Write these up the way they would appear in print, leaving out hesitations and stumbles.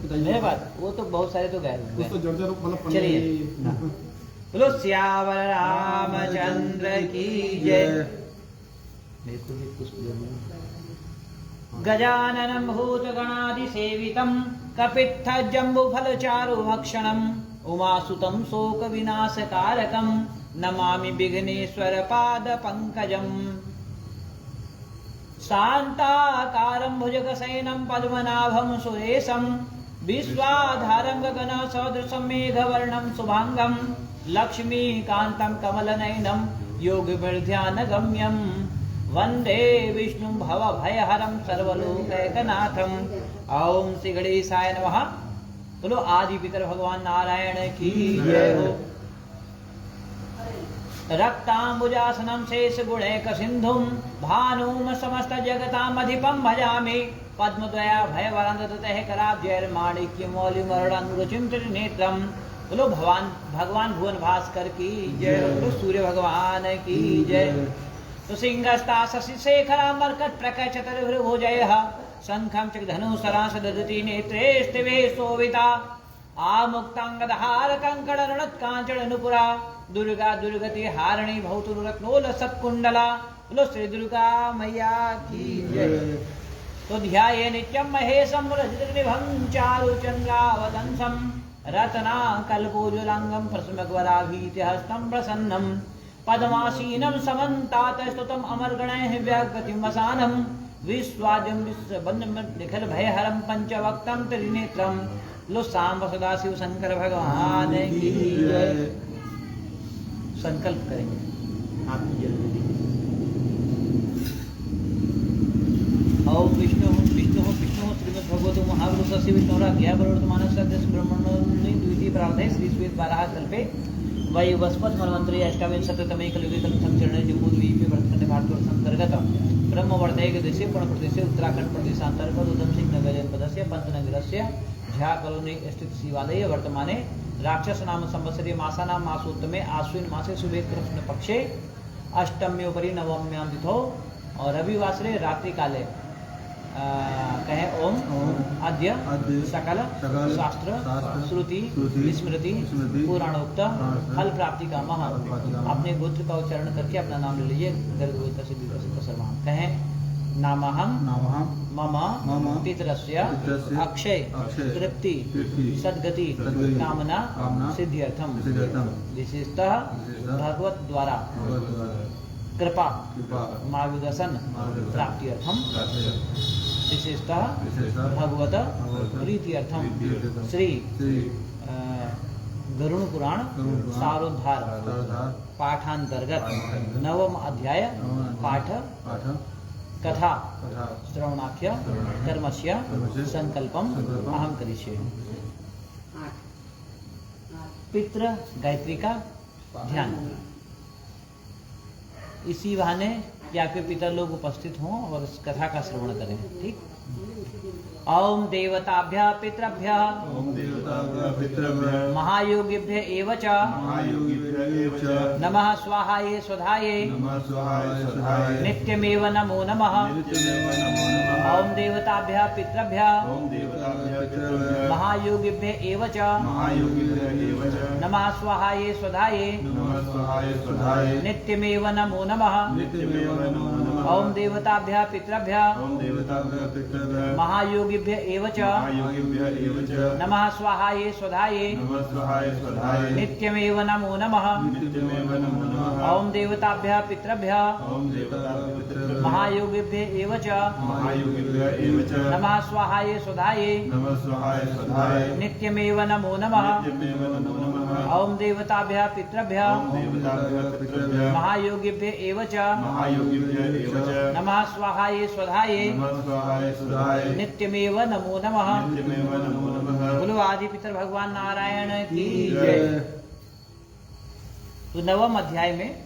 मेरे बात वो तो बहुत सारे तो गए हुए उसको जड़ मतलब चलिए बोलो सियावर रामचंद्र की जय। मेरे को भी पुष्प गजाननं भूतगणादिसेवितं कपित्थजम्बुफलचारुभक्षणम् उमासुतं शोकविनाशकारकं नमामि विघ्नेश्वरपादपङ्कजम्। शान्ताकारं भुजगशयनं पद्मनाभं सुरेशं विश्वाधारं गगनसदृशं मेघवर्णं शुभांगं लक्ष्मीकान्तं कमलनयनं योगिभिर्ध्यानगम्यं वन्दे विष्णुं भवभयहरं सर्वलोकैकनाथं। ओम श्री गणेशाय नमः। बोलो आदि पितर भगवान नारायण की जय हो। रक्तांबुजासनं शेषगुणैकसिन्धुं भानुं समस्तजगतामधिपं भजामि पद्मद्वया भयवरन्दतः कराब्जैर्माणिक्यमौलिमरुणं त्रिनेत्रम्। बोलो भगवान भुवन भास्कर की जय। बोलो सूर्य भगवान की जय। तो सिंहस्ता शशिशेखरा मर्कट प्रकट चतुर्भुजयः शंखं चक्रधनुसरांश ददति नेत्रे स्तिवे शोभिता आमुक्तांगदहार कंकणरणत्कांचन नुपुरा दुर्गा दुर्गति हारिणी भौतुरत्नोल सत्कुंडला। बोलो श्री दुर्गा मैया की जय। तो ध्याये नित्यं महेशं रजतनिभं चारुचन्द्रावतंसं रत्नाकल्पोज्ज्वलांगं प्रसमग्वराभीतिहस्तं प्रसन्नं पद्मासीनं समन्तातस्तुतं अमरगणैः व्यागतिमसानं विश्वाद्यं विश्वबन्धं निखिल भयहरं पंचवक्त्रं त्रिनेत्रं। लो सांब सदाशिव शंकर भगवान की जय। संकल्प करेंगे आपकी जल्दी। ओम विष्णु विष्णु विष्णु श्रीमद् भगवतो महापुरुषस्य विष्णुराज्ञया प्रवर्तमानस्य ब्रह्मणोऽन्य द्वितीय प्रारब्धे श्री श्वेत बाराह कल्पे वै वस्पत मन्वन्तरे अष्टाविंशतितमे कलियुगे कलुसंचरणे जम्बूद्वीपे वर्तमाने भारतवर्षान्तर्गत ब्रह्मवर्धयक देशे पुणप्रदेशे उत्तराखंड प्रदेशान्तर्गत उधमसिंह नगर जनपदस्य पंचनगरस्य झा कॉलोनी स्थित शिवालये वर्तमाने राक्षस नाम संवत्सरीय मासानां मासोत्तमे आश्विन मासे शुभे कृष्ण पक्षे अष्टम्योपरि नवम्यां तिथौ और रविवासरे रात्रि काले कहे ओम अद्य सकल शास्त्र श्रुति स्मृति पुराणोक्त फल प्राप्ति का महा। अपने गोत्र का उच्चारण करके अपना नाम ले लीजिए। गर्भवती से सर्वम कहें नामहम मम पितरस्य अक्षय तृप्ति सद्गति कामना सिद्ध्यर्थम विशेषतः भगवत द्वारा कृपा मार्गदर्शन प्राप्त्यर्थम विशेषतः भगवत प्रीत्यर्थम श्री गरुण पुराण सारोद्धार पाठांतर्गत नवम अध्याय पाठ कथा श्रवणाख्य कर्मस्य संकल्पम अहम करिष्ये। पितृ गायत्री का ध्यान। इसी बहाने कि आपके पितर लोग उपस्थित हों और इस कथा का श्रवण करें। ठीक। ओम देवताभ्य पितृभ्यः महायोगिभ्य एव च नमः स्वाहाये स्वधाये नित्यमेव नमो नमः। ओम देवताभ्य पितृभ्यः महायोगिभ्य एव च नमः स्वाहाये स्वधाये नित्यमेव नमो नमः। ओम देवताभ्य पितृभ्यः महायोगिभ्य एव च नमः स्वाहाये स्वधाये नित्यमेव नमो नमः। ओम देवताभ्य पितृभ्यः महायोगिभ्य एव च नमः स्वाहाये स्वधाये नित्यमेव नमो नमः। ओम देवताभ्य पितृभ्यः महायोगिभ्य एव च नमः स्वाहाये स्वधाये नित्यमेव नमो नमः। बोलो आदि पितर भगवान नारायण की जय। तो नवम अध्याय में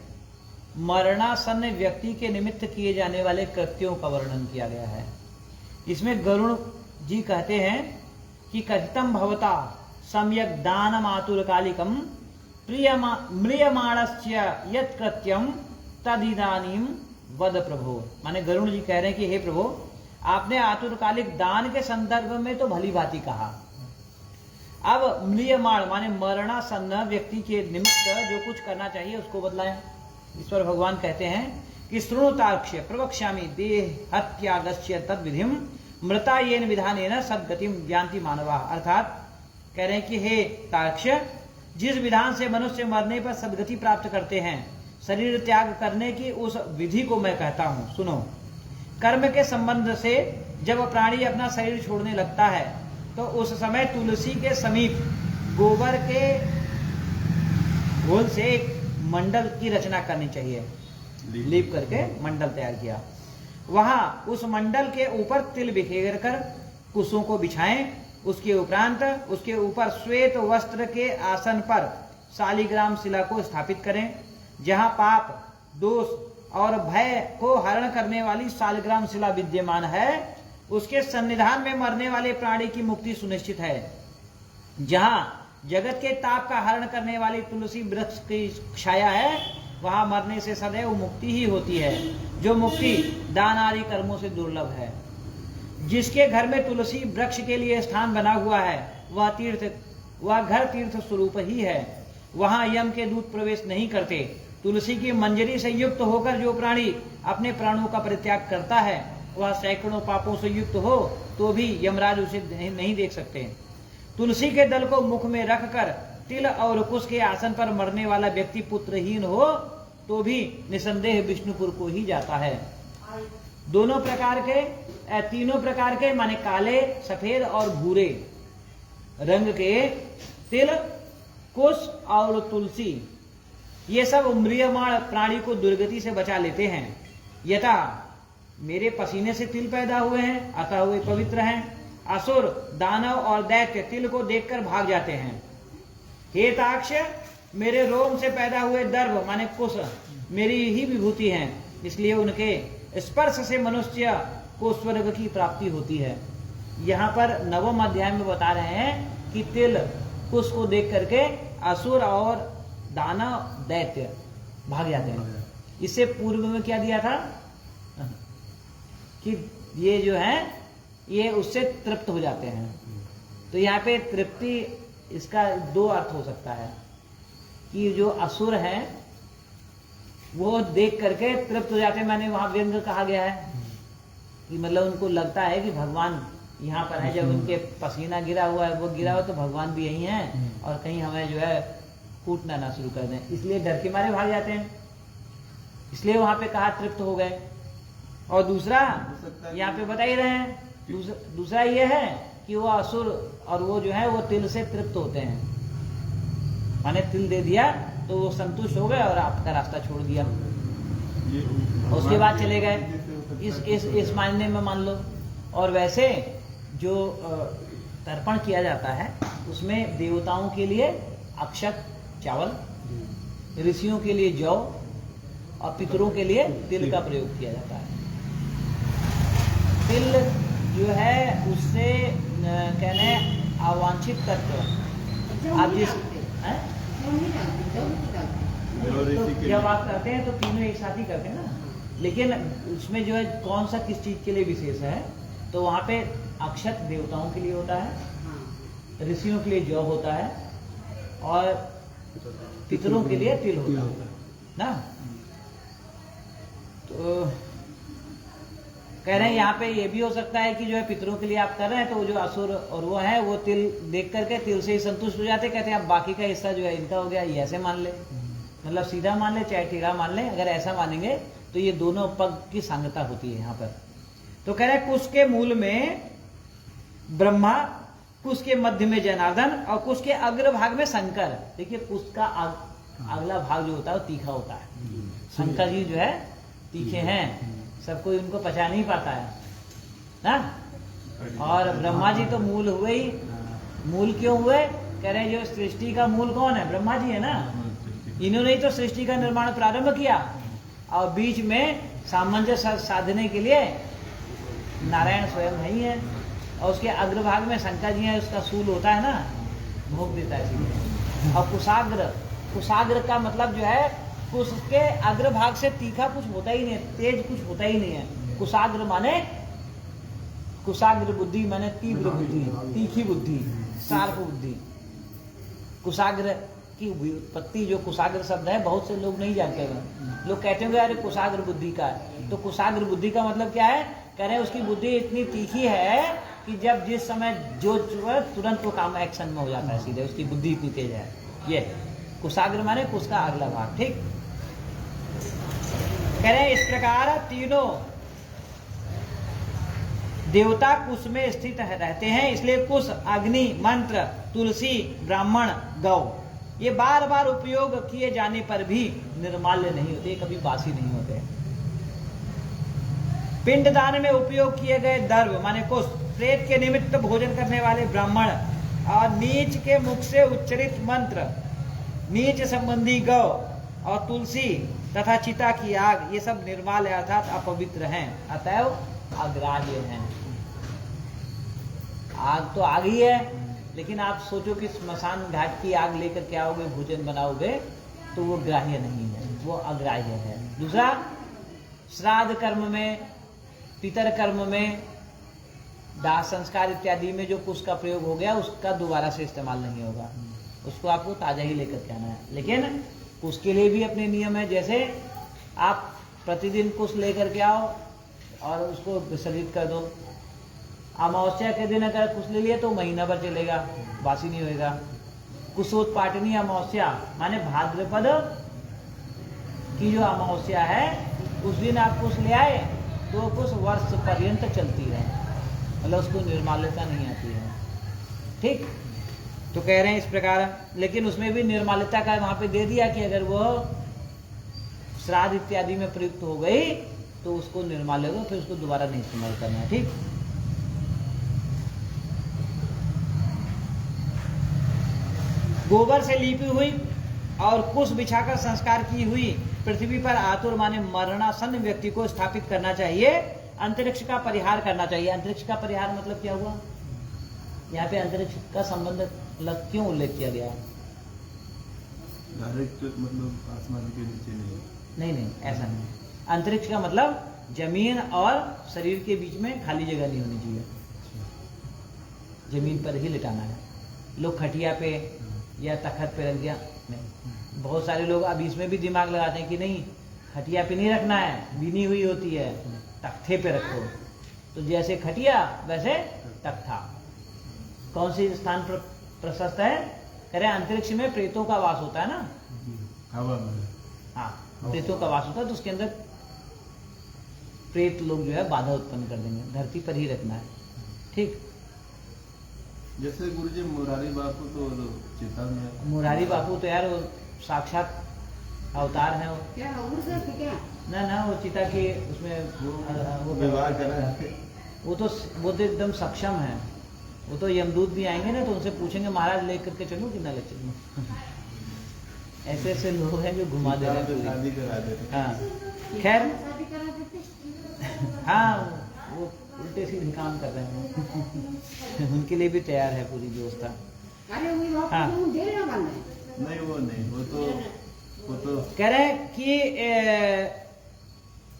मरणासन्न व्यक्ति के निमित्त किए जाने वाले कृत्यों का वर्णन किया गया है। इसमें गरुण जी कहते हैं कि कथितम भवता सम्यक दानम आतुरकालिकम म्रियमाणस्य यत् कृत्यम तदिदानीम वद प्रभो। माने गरुण जी कह रहे हैं कि हे प्रभु, आपने आतुरकालिक दान के संदर्भ में तो भली भांति कहा, अब म्रियमाण माने मरणासन्न व्यक्ति के निमित्त जो कुछ करना चाहिए उसको बदलाएं। ईश्वर भगवान कहते हैं कि श्रृणुतार्क्ष्य प्रवक्ष्यामि देह हत्यागस्य तद विधिम मृता येन विधानेन सद्गतिम ज्ञान्ति मानवा। अर्थात कह रहे हैं कि हे तार्क्ष्य, जिस विधान से मनुष्य मरने पर सद्गति प्राप्त करते हैं, शरीर त्याग करने की उस विधि को मैं कहता हूं। सुनो, कर्म के संबंध से जब प्राणी अपना शरीर छोड़ने लगता है तो उस समय तुलसी के समीप गोबर के घोल से एक मंडल की रचना करनी चाहिए। लीप करके मंडल तैयार किया, वहां उस मंडल के ऊपर तिल बिखेर कर कुशों को बिछाएं। उसके उपरांत उसके ऊपर श्वेत वस्त्र के आसन पर शालिग्राम शिला को स्थापित करें। जहां पाप, दोष और भय को हरण करने वाली शालिग्राम शिला विद्यमान है, उसके सन्निधान में मरने वाले प्राणी की मुक्ति सुनिश्चित है। जहां जगत के ताप का हरण करने वाली तुलसी वृक्ष की छाया है, वहां मरने से सदैव मुक्ति ही होती है, जो मुक्ति दान आदि कर्मों से दुर्लभ है। जिसके घर में तुलसी वृक्ष के लिए स्थान बना हुआ है, वह घर तीर्थ स्वरूप ही है। वहां यम के दूत प्रवेश नहीं करते। तुलसी की मंजरी से युक्त होकर जो प्राणी अपने प्राणों का परित्याग करता है, वह सैकड़ों पापों से युक्त हो तो भी यमराज उसे नहीं देख सकते। तुलसी के दल को मुख में रखकर तिल और कुश के आसन पर मरने वाला व्यक्ति पुत्रहीन हो तो भी निसंदेह विष्णुपुर को ही जाता है। दोनों प्रकार के, तीनों प्रकार के माने काले, सफेद और भूरे रंग के तिल, कुश और तुलसी, ये सब म्रियमाण प्राणी को दुर्गति से बचा लेते हैं। यथा मेरे पसीने से तिल पैदा हुए हैं, अतः वे पवित्र हैं। असुर, दानव और दैत्य तिल को देखकर भाग जाते हैं। हे ताक्ष्य, मेरे रोम से पैदा हुए दर्भ माने कुश मेरी ही विभूति हैं, इसलिए उनके स्पर्श से मनुष्य को स्वर्ग की प्राप्ति होती है। यहाँ पर 9वें अध्याय में बता रहे हैं कि तिल, कुश को देख करके असुर और दानव, दैत्य भाग जाते हैं। इससे पूर्व में क्या दिया था कि ये जो है ये उससे तृप्त हो जाते हैं। तो यहाँ पे तृप्ति, इसका दो अर्थ हो सकता है कि जो असुर हैं वो देख करके तृप्त हो जाते हैं। मैंने वहां व्यंग कहा गया है कि मतलब उनको लगता है कि भगवान यहाँ पर है। जब उनके पसीना गिरा हुआ है, वो गिरा हुआ तो भगवान भी यही हैं और कहीं हमें जो है कूटना ना शुरू कर दें, इसलिए डर के मारे भाग जाते हैं। इसलिए वहां पे कहा तृप्त हो गए। और दूसरा यहाँ पे बता ही रहे हैं, दूसरा ये है कि वो असुर और वो जो है वो तिल से तृप्त होते हैं, माने तिल दे दिया तो वो संतुष्ट हो गए और आपका रास्ता छोड़ दिया, उसके बाद चले गए। इस मायने में मान लो। और वैसे जो तर्पण किया जाता है उसमें देवताओं के लिए अक्षत चावल, ऋषियों के लिए जौ और पितरों के लिए तिल का प्रयोग किया जाता है। तिल जो है उससे कहने अवांछित तत्व आप जिस तो जब आप करते हैं तो तीनों एक साथ ही करते हैं ना, लेकिन उसमें जो है कौन सा किस चीज के लिए विशेष है, तो वहां पे अक्षत देवताओं के लिए होता है, ऋषियों के लिए जौ होता है और पितरों के लिए तिल होता है ना। तो कह रहे हैं यहाँ पे ये भी हो सकता है कि जो है पितरों के लिए आप कर रहे हैं तो वो जो असुर और वो है वो तिल देख करके तिल से ही संतुष्ट हो जाते, कहते हैं अब बाकी का हिस्सा जो है इनका हो गया, ये ऐसे मान ले, मतलब सीधा मान ले चाहे टेढ़ा मान ले, अगर ऐसा मानेंगे तो ये दोनों पग की सांगता होती है यहाँ पर। तो कह रहे हैं कुश के मूल में ब्रह्मा, कुश के मध्य में जनार्दन और कुश के अग्र भाग में शंकर। देखिए कुश का अगला भाग जो होता है वो तीखा होता है, शंकर जी जो है तीखे हैं, सब कोई उनको पचा नहीं पाता है ना। और ब्रह्मा जी तो मूल हुए ही, मूल क्यों हुए, कह रहे हैं जो सृष्टि का मूल कौन है, ब्रह्मा जी है ना, इन्होंने ही तो सृष्टि का निर्माण प्रारंभ किया और बीच में सामंजस्य साधने के लिए नारायण स्वयं ही है और उसके अग्रभाग में शंकर जी है, उसका सूल होता है ना, भोग देता है इसीलिए। और कुशाग्र, कुशाग्र का मतलब जो है कुश के अग्रभाग से तीखा कुछ होता ही नहीं है, तेज कुछ होता ही नहीं है। कुशाग्र माने, कुशाग्र बुद्धि माने तीव्र बुद्धि, तीखी बुद्धि, शार्प बुद्धि। कुशाग्र की उत्पत्ति, जो कुशाग्र शब्द है बहुत से लोग नहीं जानते हैं। लोग कहते होंगे अरे कुशाग्र बुद्धि का है, तो कुशाग्र बुद्धि का मतलब क्या है? कह रहे हैं उसकी बुद्धि इतनी तीखी है कि जब जिस समय जो तुरंत वो काम एक्शन में हो जाता है सीधे, उसकी बुद्धि इतनी तेज है। ये कुशाग्र माने कुश का अगला भाग। ठीक, कह रहे हैं इस प्रकार तीनों देवता कुश में स्थित रहते हैं, इसलिए कुश, अग्नि, मंत्र, तुलसी, ब्राह्मण, गौ ये बार बार उपयोग किए जाने पर भी निर्माल्य नहीं होते, कभी बासी नहीं होते। पिंडदान में उपयोग किए गए दर्भ माने कुश, प्रेत के निमित्त भोजन करने वाले ब्राह्मण और नीच के मुख से उच्चरित मंत्र, नीच संबंधी गौ और तुलसी तथा चिता की आग, ये सब निर्माल अर्थात अपवित्र हैं, अतएव अग्राह्य हैं। आग तो आग ही है, लेकिन आप सोचो कि स्मशान घाट की आग लेकर के आओगे, भोजन बनाओगे, तो वो ग्राह्य नहीं है, वो अग्राह्य है। दूसरा, श्राद्ध कर्म में, पितर कर्म में, दाह संस्कार इत्यादि में जो कुश का प्रयोग हो गया उसका दोबारा से इस्तेमाल नहीं होगा, उसको आपको ताजा ही लेकर के आना है। लेकिन उसके लिए भी अपने नियम है, जैसे आप प्रतिदिन कुश लेकर के आओ और उसको विसर्जित कर दो। अमावस्या के दिन अगर कुश ले लिया तो महीना भर चलेगा, बासी नहीं होएगा। कुशोत्पाटनी अमावस्या माने भाद्रपद की जो अमावस्या है उस दिन आप कुश ले आए तो कुछ वर्ष पर्यंत चलती है, मतलब उसको निर्माल्यता नहीं आती है। ठीक, तो कह रहे हैं इस प्रकार, लेकिन उसमें भी निर्माल्यता का वहां पे दे दिया कि अगर वो श्राद्ध इत्यादि में प्रयुक्त हो गई तो उसको निर्माल्य होगा, फिर उसको दोबारा नहीं इस्तेमाल करना है। ठीक, गोबर से लीपी हुई और कुश बिछाकर संस्कार की हुई पृथ्वी पर आतुर माने मरणासन्न व्यक्ति को स्थापित करना चाहिए, अंतरिक्ष का परिहार करना चाहिए। अंतरिक्ष का परिहार मतलब क्या हुआ? यहाँ पे अंतरिक्ष का संबंध क्यों उल्लेख किया गया? डायरेक्ट मतलब आसमान के नीचे नहीं, नहीं ऐसा नहीं। अंतरिक्ष का मतलब जमीन और शरीर के बीच में खाली जगह नहीं होनी चाहिए, जमीन पर ही लिटाना है। लोग खटिया पे या तखत पे रख दिया, नहीं। बहुत सारे लोग अब इसमें भी दिमाग लगाते हैं कि नहीं, खटिया पे नहीं रखना है, बीनी हुई होती है, तख्ते पे रखो। तो जैसे खटिया वैसे तख्ता। कौन सी स्थान पर प्रशस्त है? कह रहे अंतरिक्ष में प्रेतों का वास होता है ना, हवा में। हाँ, प्रेतों का वास होता है, तो उसके अंदर प्रेत लोग जो है बाधा उत्पन्न कर देंगे, धरती पर ही रखना है। ठीक, जैसे गुरुजी मुरारी बापू तो चिता में, मुरारी बापू तो यार वो साक्षात अवतार है वो। क्या क्या? ना वो चिता के उसमें वो व्यवहार कर रहा है, वो तो एकदम सक्षम है। वो तो यमदूत भी आएंगे ना तो उनसे पूछेंगे महाराज लेकर के चलूं कि ना ले चलूं। ऐसे ऐसे लोग हैं जो घुमा दे रहे हैं, शादी करा देते। हाँ खैर, हाँ वो उल्टे सीधे काम कर रहे हैं। उनके लिए भी तैयार है पूरी व्यवस्था। हाँ नहीं वो तो कह रहे हैं कि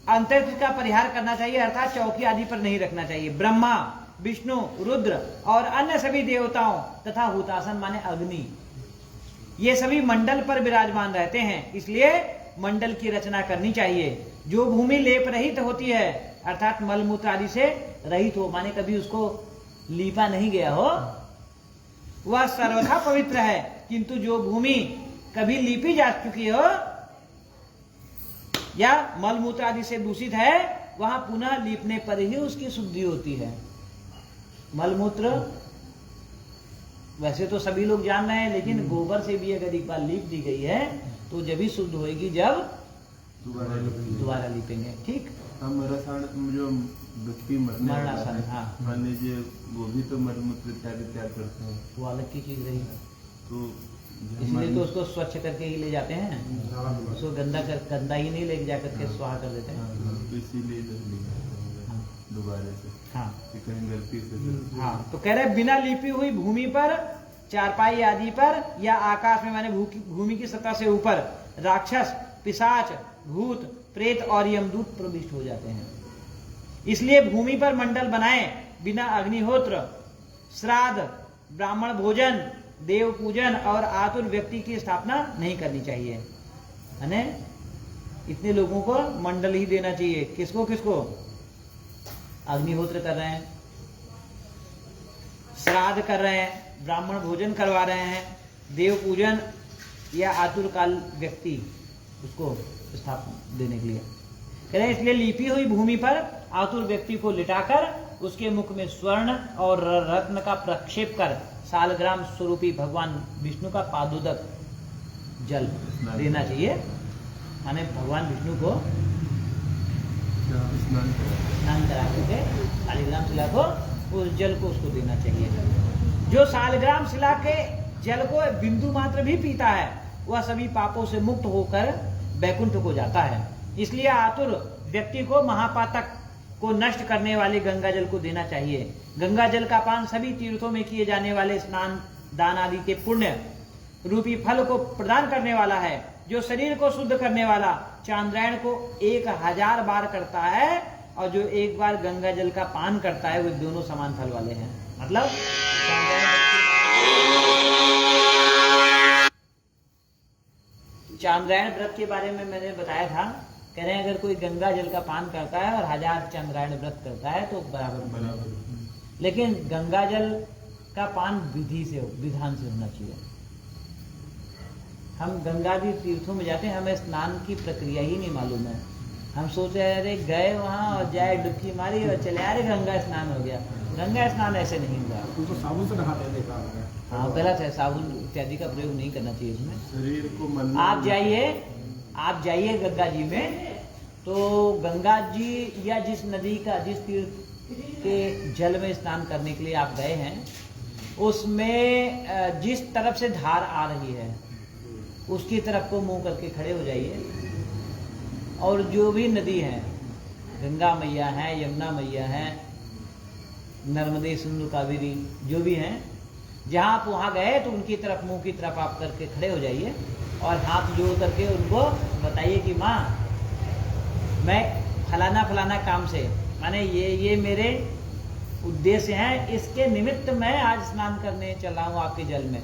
अंतरिक्ष का परिहार करना चाहिए, अर्थात चौकी आदि पर नहीं रखना चाहिए। ब्रह्मा, विष्णु, रुद्र और अन्य सभी देवताओं तथा हुतासन माने अग्नि, ये सभी मंडल पर विराजमान रहते हैं, इसलिए मंडल की रचना करनी चाहिए। जो भूमि लेप रहित होती है अर्थात मलमूत्र आदि से रहित हो, माने कभी उसको लीपा नहीं गया हो, वह सर्वथा पवित्र है। किंतु जो भूमि कभी लीपी जा चुकी हो या मलमूत्र आदि से दूषित है, वहां पुनः लीपने पर ही उसकी शुद्धि होती है। मलमूत्र वैसे तो सभी लोग जान रहे हैं, लेकिन गोबर से भी अगर एक बार लीप दी गई है तो जब ही शुद्ध होएगी जब दोबारा लीपेंगे। ठीक, हम रसायन जो व्यक्ति मरणासन, हाँ, मान लीजिए वो भी तो मलमूत्र इत्यादि तैयार करते हैं, वो अलग की चीज रही, तो इसलिए तो उसको स्वच्छ करके ही ले जाते हैं, उसको गंदा ही नहीं ले जाकर के स्वाहा कर देते हैं। तो इसीलिए दोबारा से, हाँ, कहीं गलती से। हाँ, तो कह रहे बिना लिपी हुई भूमि पर, चारपाई आदि पर या आकाश में माने भूमि की सतह से ऊपर राक्षस, पिशाच, भूत, प्रेत और यमदूत प्रविष्ट हो जाते हैं। इसलिए भूमि पर मंडल बनाएं, बिना अग्निहोत्र, श्राद्ध, ब्राह्मण भोजन देव पूजन और आतुर व्यक्ति की स्थापना नहीं करनी चाहिए। है इतने लोगों को मंडल ही देना चाहिए। किसको किसको? अग्निहोत्र कर रहे हैं, श्राद्ध कर रहे हैं, ब्राह्मण भोजन करवा रहे हैं, देव पूजन या आतुर काल व्यक्ति उसको स्थापना देने के लिए कह रहे हैं। इसलिए लिपी हुई भूमि पर आतुर व्यक्ति को लिटाकर उसके मुख में स्वर्ण और रत्न का प्रक्षेप कर सालग्राम स्वरूपी भगवान विष्णु का पादोदक जल देना चाहिए। माने भगवान विष्णु को स्नान करा करके सालग्राम शिला को उस जल को उसको देना चाहिए। जो सालग्राम शिला के जल को बिंदु मात्र भी पीता है वह सभी पापों से मुक्त होकर वैकुंठ को जाता है। इसलिए आतुर व्यक्ति को महापातक को नष्ट करने वाले गंगा जल को देना चाहिए। गंगा जल का पान सभी तीर्थों में किए जाने वाले स्नान दान आदि के पुण्य रूपी फल को प्रदान करने वाला है। जो शरीर को शुद्ध करने वाला चांद्रायण को 1000 बार करता है और जो एक बार गंगा जल का पान करता है वे दोनों समान फल वाले हैं। मतलब चांद्रायण व्रत के बारे में मैंने बताया था। कह रहे हैं अगर कोई गंगा जल का पान करता है और 1000 चांद्रायण व्रत करता है तो बराबर। लेकिन गंगा जल का पान विधि से विधान से होना चाहिए। हम गंगादी तीर्थों में जाते हैं, हमें स्नान की प्रक्रिया ही नहीं मालूम है। हम सोच रहे अरे गए वहां और जाए डुबकी मारी और चले अरे गंगा स्नान हो गया। गंगा स्नान ऐसे नहीं हुआ। तो साबुन से नहाते हैं देखा है। हाँ गलत है, साबुन इत्यादि का प्रयोग नहीं करना चाहिए इसमें। शरीर को मन आप जाइए गंगा जी में, तो गंगा जी या जिस नदी का जिस तीर्थ के जल में स्नान करने के लिए आप गए हैं उसमें जिस तरफ से धार आ रही है उसकी तरफ को मुंह करके खड़े हो जाइए। और जो भी नदी है, गंगा मैया है, यमुना मैया है, नर्मदे सिंधु कावेरी जो भी हैं, जहाँ आप वहाँ गए तो उनकी तरफ मुंह की तरफ आप करके खड़े हो जाइए और हाथ जोड़ करके उनको बताइए कि माँ मैं फलाना फलाना काम से माने ये मेरे उद्देश्य हैं, इसके निमित्त मैं आज स्नान करने चला हूँ आपके जल में।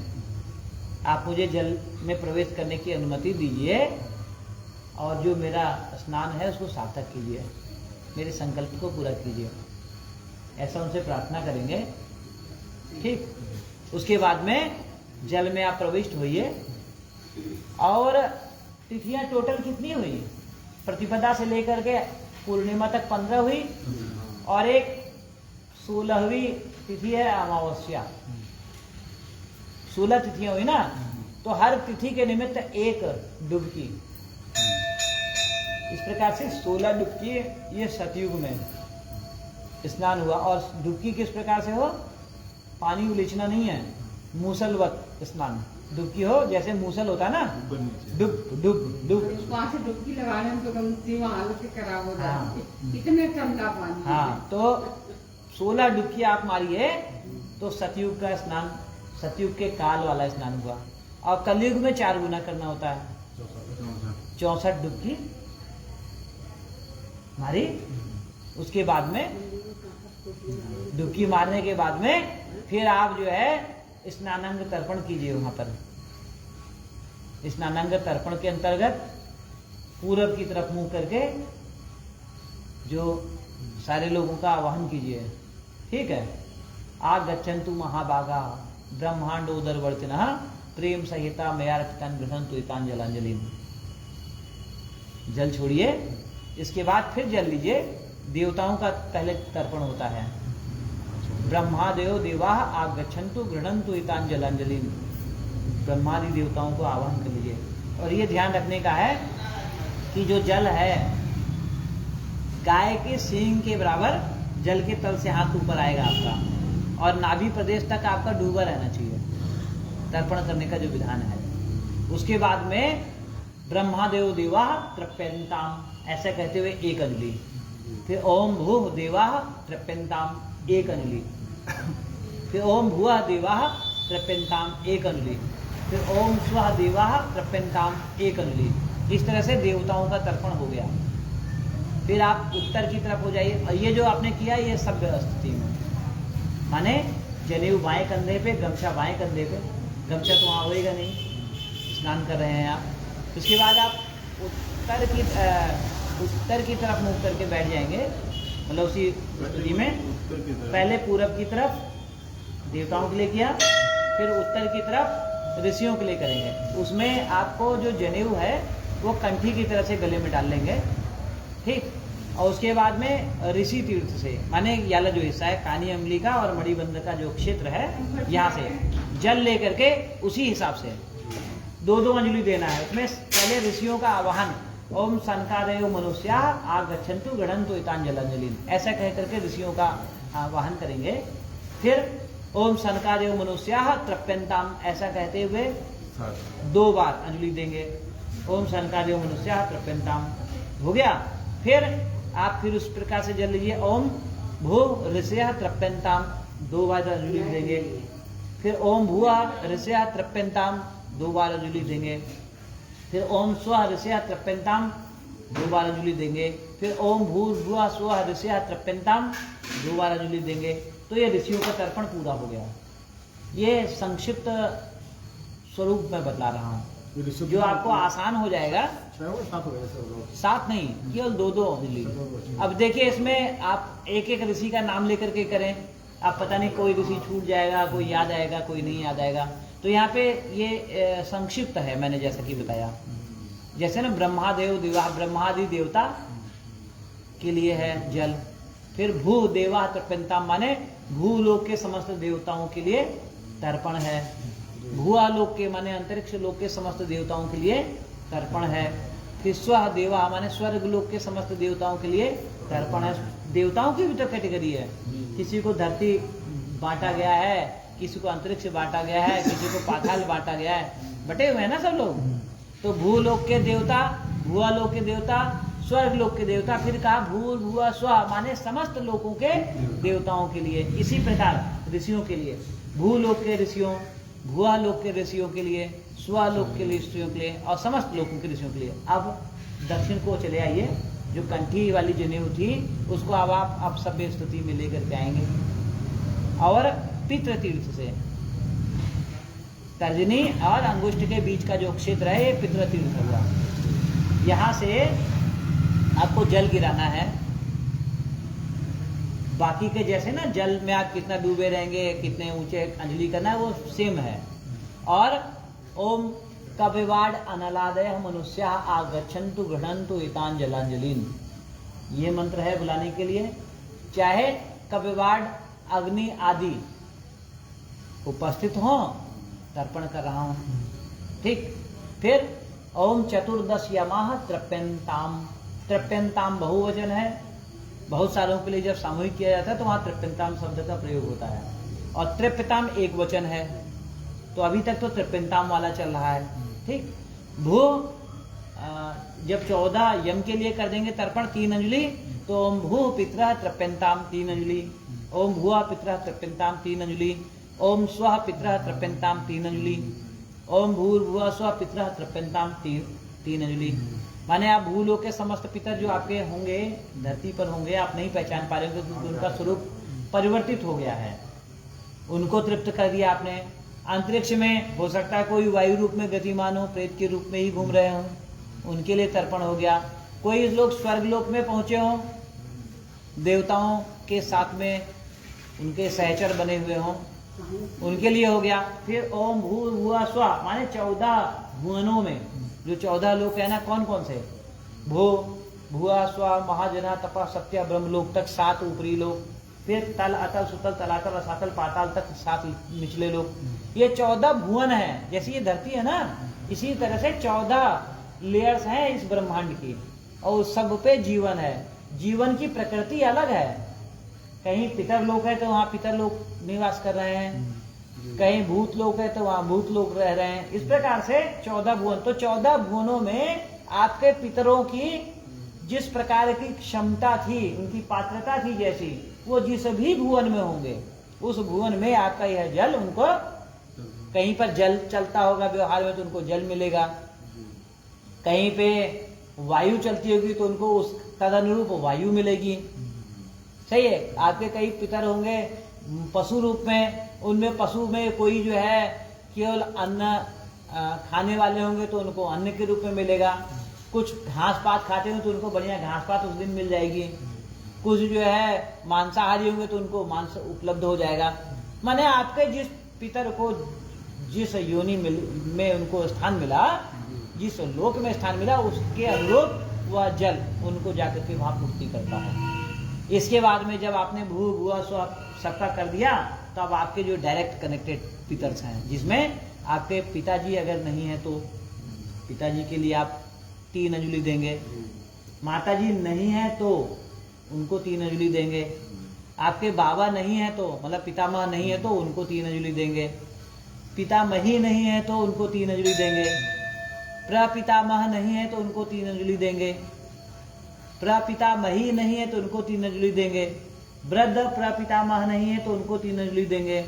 आप मुझे जल में प्रवेश करने की अनुमति दीजिए और जो मेरा स्नान है उसको सार्थक कीजिए, मेरे संकल्प को पूरा कीजिए। ऐसा उनसे प्रार्थना करेंगे। ठीक, उसके बाद में जल में आप प्रविष्ट होइए। और तिथियां टोटल कितनी हुई? प्रतिपदा से लेकर के पूर्णिमा तक 15 हुई और एक 16वीं तिथि है अमावस्या। 16 तिथियां हुई ना, तो हर तिथि के निमित्त एक डुबकी। इस प्रकार से 16 डुबकी ये सतयुग में स्नान हुआ। और डुबकी किस प्रकार से हो? पानी उलीचना नहीं है, मूसलवत स्नान। डुबकी हो जैसे मूसल होता है ना, डुब डुब डुब। वहाँ से डुबकी लगाने में तो कम से वहाँ हालत खराब हो जाती है, इतने ठंडा पानी। हाँ, तो 16 डुबकी आप मारिए तो सतयुग का स्नान, सतयुग के काल वाला स्नान हुआ। और कलयुग में 4 गुना करना होता है, 64 डुबकी मारी। उसके बाद में डुबकी मारने के बाद में फिर आप जो है स्नानांग तर्पण कीजिए। वहां पर स्नानांग तर्पण के अंतर्गत पूरब की तरफ मुंह करके जो सारे लोगों का आवाहन कीजिए। ठीक है, आगच्छन्तु महाभागा ब्रह्मांडोदरवर्तिनः प्रेम सहिता मया रचितान् गृह्णन्तु एतान् जलांजलिम्। जल छोड़िए, इसके बाद फिर जल लीजिए। देवताओं का पहले तर्पण होता है। ब्रह्मादेव देवा आगच्छन्तु गृह्णन्तु एतान् जलांजलिम्। ब्रह्मादि देवताओं को आह्वान कर लीजिए। और ये ध्यान रखने का है कि जो जल है गाय के सींग के बराबर जल के तल से हाथ ऊपर आएगा आपका, और नाभि प्रदेश तक आपका डूबा रहना चाहिए तर्पण करने का जो विधान है। उसके बाद में ब्रह्मादेव देवा तृप्यन्ताम ऐसा कहते हुए 1 अंजलि, फिर ओम भूः देवाः तृप्यन्ताम 1 अंजलि, फिर ओम भुवः देवाः तृप्यन्ताम 1 अंजलि, फिर ओम स्वः देवाः तृप्यन्ताम 1 अंजलि। इस तरह से देवताओं का तर्पण हो गया। फिर आप उत्तर की तरफ हो जाइए। और ये जो आपने किया ये सभ्य स्थिति में, माने जनेऊ बाएं कंधे पे, गमछा बाएं कंधे पे, गमछा तो वहाँ होएगा नहीं, स्नान कर रहे हैं आप। उसके बाद आप उत्तर की तरफ मुँह करके बैठ जाएंगे, मतलब उसी स्थिति में उत्तर की तरफ। पहले पूरब की तरफ देवताओं के लिए किया, फिर उत्तर की तरफ ऋषियों के लिए करेंगे। उसमें आपको जो जनेऊ है वो कंठी की तरह से गले में डाल लेंगे, ठीक। और उसके बाद में ऋषि तीर्थ से, माने याला जो हिस्सा है कानी अंगुली का और मणिबंध का जो क्षेत्र है, यहाँ से जल लेकर के उसी हिसाब से 2-2 अंजलि देना है। उसमें पहले ऋषियों का आवाहन, ओम सनकादयो मनुष्या आगच्छन्तु गणन्तु एतांजलांजलि, ऐसा कह करके ऋषियों का आवाहन करेंगे। फिर ओम सनकादयो मनुष्या तृप्यन्ताम, ऐसा कहते हुए 2 बार अंजलि देंगे। ओम सनकादयो मनुष्या तृप्यन्ताम हो गया। फिर आप फिर उस प्रकार से जल लीजिए, ओम भू ऋषया तृप्यन्ताम, 2 बार अंजलि देंगे। फिर ओम भुआ ऋषया तृप्यन्ताम, 2 बार अंजलि देंगे। फिर ओम स्व ऋषया तृप्यन्ताम, 2 बार अंजलि देंगे। फिर ओम भूर्भुवः स्वः ऋषया तृप्यन्ताम, 2 बार अंजलि देंगे। तो ये ऋषियों का तर्पण पूरा हो गया। ये संक्षिप्त स्वरूप में बतला रहा हूँ, जो आपको आसान हो जाएगा। 7 हो गए सर लोग। 7 नहीं, केवल 2-2 अंजलि। अब देखिए इसमें आप एक ऋषि का नाम लेकर के करें, आप पता नहीं कोई ऋषि छूट जाएगा, कोई याद आएगा, कोई नहीं याद आएगा। तो यहाँ पे ये संक्षिप्त है, मैंने जैसा कि बताया। जैसे ना ब्रह्मादेव दिवा, ब्रह्मादि देवता के लिए है जल। फिर भू देवा तर्पणता, माने भूलोक के समस्त देवताओं के लिए तर्पण है। भूआलोक के माने अंतरिक्ष लोक के समस्त देवताओं के लिए तर्पण है। फिर स्व देवा माने स्वर्ग लोक के समस्त देवताओं के लिए तर्पण है। देवताओं की भी तो कैटेगरी है, किसी को धरती बांटा गया है, किसी को अंतरिक्ष बांटा गया है, किसी को पाताल बांटा गया है, बटे हुए हैं ना सब लोग। तो भूलोक के देवता, भूआलोक के देवता, स्वर्ग लोक के देवता। फिर कहा भूर भुआ स्व माने समस्त लोकों के देवताओं के लिए। इसी प्रकार ऋषियों के लिए भूलोक के ऋषियों, भुआलोक के ऋषियों के लिए, स्वलोक के ऋषियों के लिए और समस्त लोकों के ऋषियों के लिए। अब दक्षिण को चले आइए, जो कंठी वाली जनेऊ थी उसको अब आप सभ्य स्तुति में लेकर के आएंगे। और पितृ तीर्थ से तर्जनी और अंगुष्ठ के बीच का जो क्षेत्र है ये पितृ तीर्थ हुआ। यहाँ से आपको जल गिराना है। बाकी के जैसे ना जल में आप कितना डूबे रहेंगे, कितने ऊंचे अंजलि करना है, वो सेम है। और ओम कविवाड अनलादय मनुष्या आगच्छन्तु गृह्णन्तु एतांजलांजलिन, ये मंत्र है बुलाने के लिए। चाहे कविवाड अग्नि आदि उपस्थित हो, तर्पण कर रहा हूं, ठीक। फिर ओम चतुर्दश यमाह तृप्यन्ताम, तृप्यन्ताम बहुवचन है। बहुत सारों के लिए जब सामूहिक किया जाता है तो वहां तृप्यन्ताम शब्द का प्रयोग होता है। और तृप्यताम एक वचन है, तो अभी तक तो तृप्यन्ताम वाला चल रहा है, ठीक। भू जब 14 यम के लिए कर देंगे तर्पण 3 अंजलि, तो ओम भू पितरः तृप्यन्ताम 3 अंजलि, ओम भुआ पितरः तृप्यन्ताम 3 अंजलि, ओम स्वः पितरः तृप्यन्ताम 3 अंजलि, ओम भूर्भुवः स्वः पितरः तृप्यन्ताम 3 अंजलि। माने आप भूलोक के समस्त पितर जो आपके होंगे, धरती पर होंगे, आप नहीं पहचान पा रहे होंगे क्योंकि उनका स्वरूप परिवर्तित हो गया है, उनको तृप्त कर दिया आपने। अंतरिक्ष में हो सकता है कोई वायु रूप में गतिमान हो, प्रेत के रूप में ही घूम रहे हो, उनके लिए तर्पण हो गया। कोई लोग स्वर्ग लोक में पहुंचे हो, देवताओं के साथ में उनके सहचर बने हुए हों, उनके लिए हो गया। फिर ओम भूर्भुवः स्वः माने 14 भुवनों में जो 14 लोक है ना, कौन कौन से, भू भुआ स्व महाजना तपा सत्य ब्रह्मलोक तक 7 ऊपरी लोक, फिर तल अतल सुतल तलातल रसातल पाताल तक 7 निचले लोक। ये 14 भुवन है। जैसे ये धरती है ना, इसी तरह से 14 लेयर्स हैं इस ब्रह्मांड की, और सब पे जीवन है। जीवन की प्रकृति अलग है। कहीं पितर लोक है तो वहां पितर लोक निवास कर रहे हैं, कहीं भूत लोक है तो वहां भूत लोक रह रहे हैं। इस प्रकार से 14 भुवन। तो 14 भुवनों में आपके पितरों की जिस प्रकार की क्षमता थी, उनकी पात्रता थी, जैसी वो जिस भी भुवन में होंगे उस भुवन में आपका यह जल उनको, कहीं पर जल चलता होगा व्यवहार में तो उनको जल मिलेगा, कहीं पे वायु चलती होगी तो उनको उस तदनुरूप वायु मिलेगी। सही है। आपके कई पितर होंगे पशु रूप में, उनमें पशु में कोई जो है केवल अन्न खाने वाले होंगे तो उनको अन्न के रूप में मिलेगा, कुछ घास पात खाते हैं तो उनको बढ़िया घास पात उस दिन मिल जाएगी, कुछ जो है मांसाहारी होंगे तो उनको मांस उपलब्ध हो जाएगा। माने आपके जिस पितर को जिस योनि में उनको स्थान मिला, जिस लोक में स्थान मिला, उसके अनुरूप वह जल उनको जाकर के वहां पूर्ति करता है। इसके बाद में जब आपने भू भुआ स्व सबका कर दिया, तो अब आपके जो डायरेक्ट कनेक्टेड पितर्स हैं, जिसमें आपके पिताजी अगर नहीं है तो पिताजी के लिए आप 3 अंजलि देंगे, माताजी नहीं है तो उनको 3 अंजलि देंगे, आपके बाबा नहीं है तो मतलब पितामह नहीं है तो उनको 3 अंजलि देंगे, पितामही नहीं है तो उनको 3 अंजलि देंगे, प्रपितामह नहीं है तो उनको 3 अंजलि देंगे, प्रपितामही नहीं है तो उनको 3 अंजलि देंगे, वृद्ध प्रपितामह नहीं है तो उनको 3 अंजलि देंगे,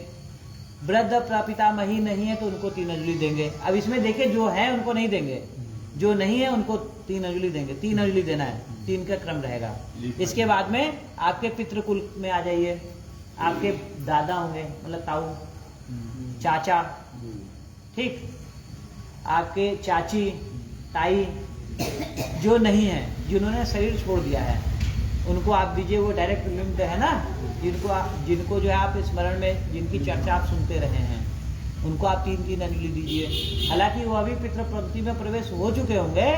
वृद्ध प्रपितामही नहीं है तो उनको 3 अंजलि देंगे। अब इसमें देखिए जो है उनको नहीं देंगे, जो नहीं है उनको 3 अंजलि देंगे। 3 अंजलि देना है, 3 का क्रम रहेगा। इसके बाद में आपके पितृकुल में आ जाइए, आपके दादा होंगे मतलब ताऊ, चाचा, ठीक, आपके चाची, ताई जो नहीं है, जिन्होंने शरीर छोड़ दिया है, उनको आप दीजिए। वो डायरेक्ट लिंक्ड है ना, जिनको जो है आप स्मरण में जिनकी चर्चा आप सुनते रहे हैं, उनको आप 3 अंजलि दीजिए। हालांकि वो अभी पितृ पंक्ति में प्रवेश हो चुके होंगे,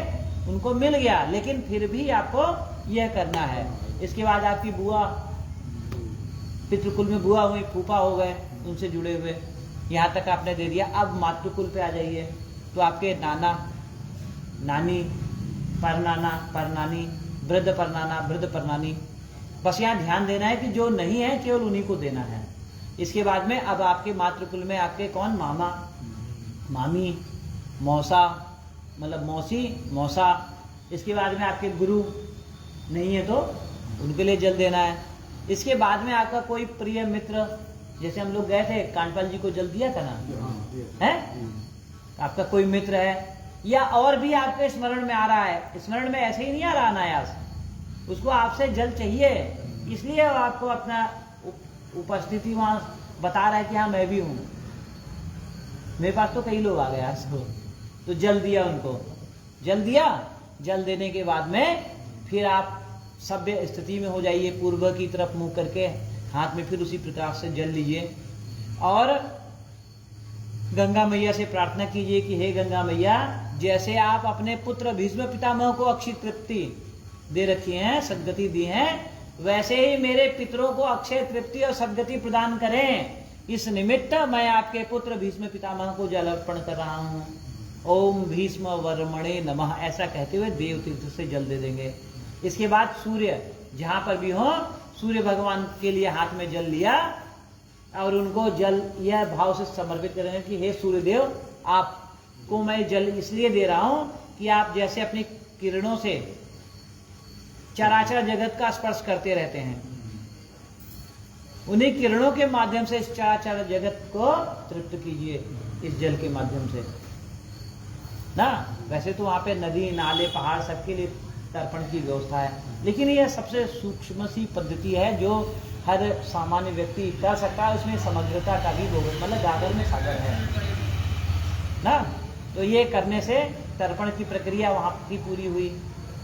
उनको मिल गया, लेकिन फिर भी आपको यह करना है। इसके बाद आपकी बुआ, पितृकुल में बुआ हुई, फूफा हो गए, उनसे जुड़े हुए, यहाँ तक आपने दे दिया। अब मातृकुल पे आ जाइए, तो आपके नाना, नानी, परनाना, परनानी, वृद्ध परनाना, वृद्ध परनानी, बस यहाँ ध्यान देना है कि जो नहीं है केवल उन्हीं को देना है। इसके बाद में अब आपके मातृकुल में आपके कौन, मामा, मामी, मौसा मतलब मौसी, मौसा। इसके बाद में आपके गुरु नहीं है तो उनके लिए जल देना है। इसके बाद में आपका कोई प्रिय मित्र, जैसे हम लोग गए थे कांटपाल जी को जल दिया था ना, है आपका कोई मित्र है या और भी आपके स्मरण में आ रहा है, स्मरण में ऐसे ही नहीं आ रहा अनायास, उसको आपसे जल चाहिए, इसलिए आपको अपना उपस्थिति वहां बता रहा है कि हाँ मैं भी हूं। मेरे पास तो कई लोग आ गए आज तो जल दिया उनको, जल दिया। जल देने के बाद में फिर आप सभ्य स्थिति में हो जाइए, पूर्व की तरफ मुंह करके हाथ में फिर उसी प्रकार से जल लीजिए और गंगा मैया से प्रार्थना कीजिए कि हे गंगा मैया, जैसे आप अपने पुत्र भीष्म पितामह को अक्षय तृप्ति दे रखी हैं, सद्गति दी है, वैसे ही मेरे पितरों को अक्षय तृप्ति और सद्गति प्रदान करें। इस निमित्त मैं आपके पुत्र भीष्म पितामह को जल अर्पण कर रहा हूं। ओम भीष्म वर्मणे नमः, ऐसा कहते हुए देव तीर्थ से जल दे देंगे। इसके बाद सूर्य जहां पर भी हो, सूर्य भगवान के लिए हाथ में जल लिया और उनको जल यह भाव से समर्पित करेंगे कि हे सूर्यदेव, आपको मैं जल इसलिए दे रहा हूं कि आप जैसे अपनी किरणों से चराचर जगत का स्पर्श करते रहते हैं, उन्हीं किरणों के माध्यम से इस चराचर जगत को तृप्त कीजिए इस जल के माध्यम से ना। वैसे तो वहां पे नदी, नाले, पहाड़ सबके लिए तर्पण की व्यवस्था है, लेकिन यह सबसे सूक्ष्म सी पद्धति है जो हर सामान्य व्यक्ति कर सकता है। उसमें समग्रता का भी मतलब गागर में सागर है ना। तो ये करने से तर्पण की प्रक्रिया वहाँ की पूरी हुई।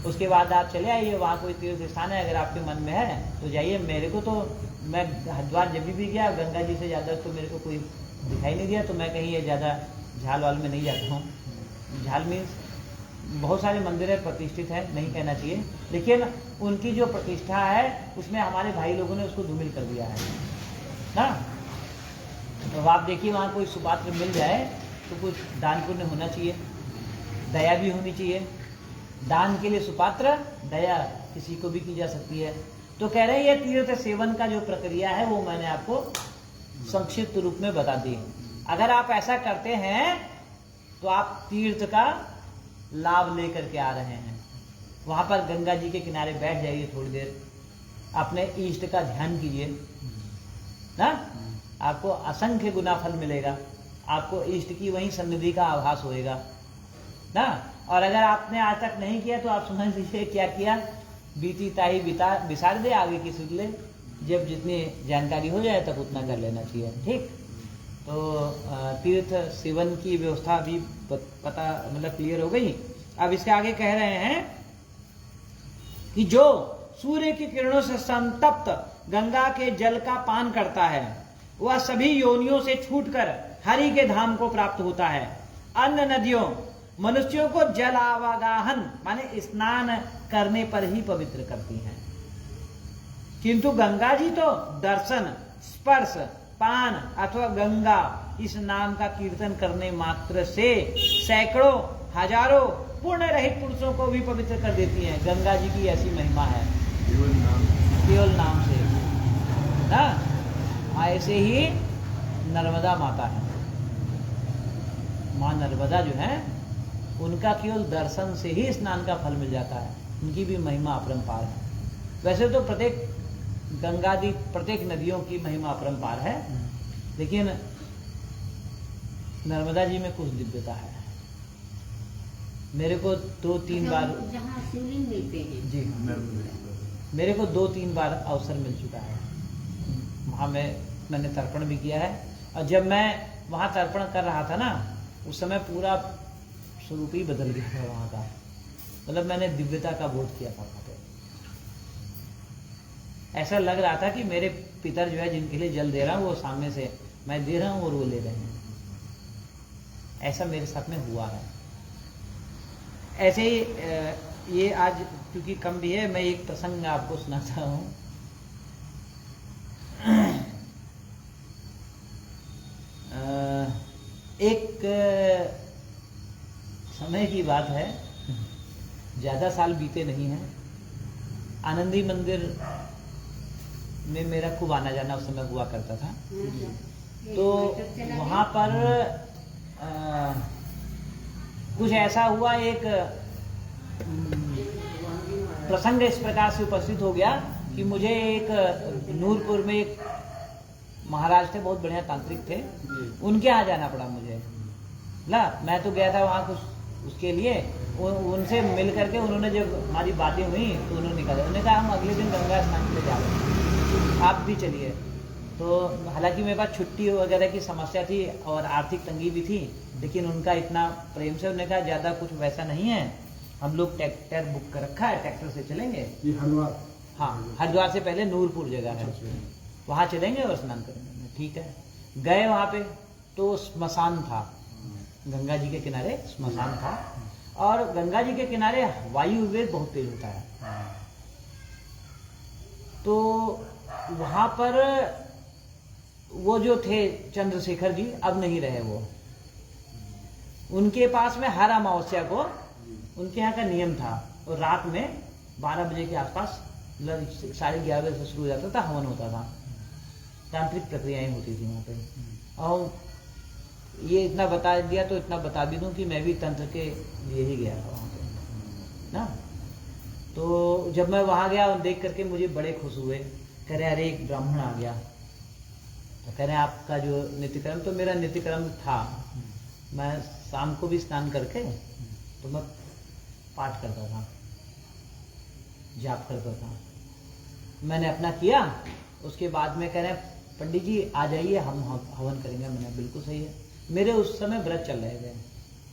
उसके बाद आप चले आइए, वहाँ कोई तीर्थ स्थान है अगर आपके मन में है तो जाइए। मेरे को तो, मैं हरिद्वार जब भी गया गंगा जी से ज़्यादा तो मेरे को कोई दिखाई नहीं दिया, तो मैं कहीं ये ज़्यादा झाल वाल में नहीं जाता हूँ। झाल मीन्स बहुत सारे मंदिर है, प्रतिष्ठित है, नहीं कहना चाहिए, लेकिन उनकी जो प्रतिष्ठा है उसमें हमारे भाई लोगों ने उसको धूमिल कर दिया है ना। तो आप देखिए वहाँ कोई सुपात्र मिल जाए तो कुछ दान पुण्य होना चाहिए, दया भी होनी चाहिए। दान के लिए सुपात्र, दया किसी को भी की जा सकती है। तो कह रहे हैं ये तीर्थ सेवन का जो प्रक्रिया है वो मैंने आपको संक्षिप्त रूप में बता दी। अगर आप ऐसा करते हैं तो आप तीर्थ का लाभ लेकर के आ रहे हैं। वहां पर गंगा जी के किनारे बैठ जाइए थोड़ी देर, अपने इष्ट का ध्यान कीजिए ना, आपको असंख्य गुना फल मिलेगा। आपको इष्ट की वहीं सन्निधि का आभास होएगा ना। और अगर आपने आज तक नहीं किया तो आप समझ लीजिए क्या किया, बीती ताही बिसार दे, आगे की सीख ले। जब जितनी जानकारी हो जाए तब उतना कर लेना चाहिए, ठीक। तो तीर्थ सेवन की व्यवस्था भी पता मतलब क्लियर हो गई। अब इसके आगे कह रहे हैं कि जो सूर्य की किरणों से संतप्त गंगा के जल का पान करता है वह सभी योनियों से छूटकर हरि के धाम को प्राप्त होता है। अन्य नदियों मनुष्यों को जल आवागाहन माने स्नान करने पर ही पवित्र करती हैं, किंतु गंगा जी तो दर्शन, स्पर्श, पान अथवा गंगा इस नाम का कीर्तन करने मात्र से सैकड़ों हजारों पुण्य रहित पुरुषों को भी पवित्र कर देती हैं। गंगा जी की ऐसी महिमा है केवल नाम से ना। ऐसे ही नर्मदा माता है, माँ नर्मदा जो है उनका केवल दर्शन से ही स्नान का फल मिल जाता है। उनकी भी महिमा अपरंपार है। वैसे तो प्रत्येक गंगा जी प्रत्येक नदियों की महिमा अपरंपार है, लेकिन नर्मदा जी में कुछ दिव्यता है। मेरे को 2-3 बार जहाँ शिवलिंग मिलते हैं जी मेरे को 2-3 बार अवसर मिल चुका है। वहाँ मैंने तर्पण भी किया है, और जब मैं वहाँ तर्पण कर रहा था ना उस समय पूरा स्वरूप ही बदल गया था वहाँ का। मतलब मैंने दिव्यता का बोध किया था वहाँ पे। ऐसा लग रहा था कि मेरे पितर जो है जिनके लिए जल दे रहा हूँ वो सामने से मैं दे रहा हूँ और वो ले रहे हैं। ऐसा मेरे साथ में हुआ है। ऐसे ही ये आज क्योंकि कम भी है, मैं एक प्रसंग आपको सुनाता हूँ। एक समय की बात है, ज़्यादा साल बीते नहीं हैं। आनंदी मंदिर में मेरा खूब आना जाना उस समय हुआ करता था। तो वहाँ पर कुछ ऐसा हुआ, एक प्रसंग इस प्रकार से उपस्थित हो गया कि मुझे एक नूरपुर में एक महाराज थे, बहुत बढ़िया तांत्रिक थे, उनके यहाँ जाना पड़ा मुझे ना। मैं तो गया था वहाँ कुछ उसके लिए, उनसे मिल करके उन्होंने जब हमारी बातें हुई तो उन्होंने कहा हम अगले दिन गंगा स्नान के लिए जा रहे हैं, आप भी चलिए। तो हालांकि मेरे पास छुट्टी वगैरह की समस्या थी और आर्थिक तंगी भी थी, लेकिन उनका इतना प्रेम से उन्होंने कहा ज़्यादा कुछ वैसा नहीं है, हम लोग ट्रैक्टर बुक कर रखा है, ट्रैक्टर से चलेंगे। हरिद्वार, हाँ, हरिद्वार से पहले नूरपुर जगह है, वहाँ चलेंगे और स्नान करेंगे। ठीक है, गए वहाँ पे तो स्मशान था, गंगा जी के किनारे स्मशान था, और गंगा जी के किनारे वायु वेग बहुत तेज होता है। तो वहाँ पर वो जो थे चंद्रशेखर जी अब नहीं रहे, वो उनके पास में हर अमावस्या को उनके यहाँ का नियम था, और रात में 12 बजे के आसपास 11:30 बजे से शुरू हो जाता था, हवन होता था, तांत्रिक प्रक्रियाएं होती थी वहाँ पे। और ये इतना बता दिया तो इतना बता भी दूं कि मैं भी तंत्र के लिए ही गया था वहाँ पे ना। तो जब मैं वहाँ गया और देख करके मुझे बड़े खुश हुए, कह रहे अरे एक ब्राह्मण आ गया। तो कह रहे आपका जो नित्यक्रम, तो मेरा नित्यक्रम था, मैं शाम को भी स्नान करके तो मैं पाठ करता था, जाप करता था। मैंने अपना किया, उसके बाद में कह रहे पंडित जी आ जाइए हम हवन करेंगे। मैंने बिल्कुल सही है, मेरे उस समय व्रत चल रहे थे,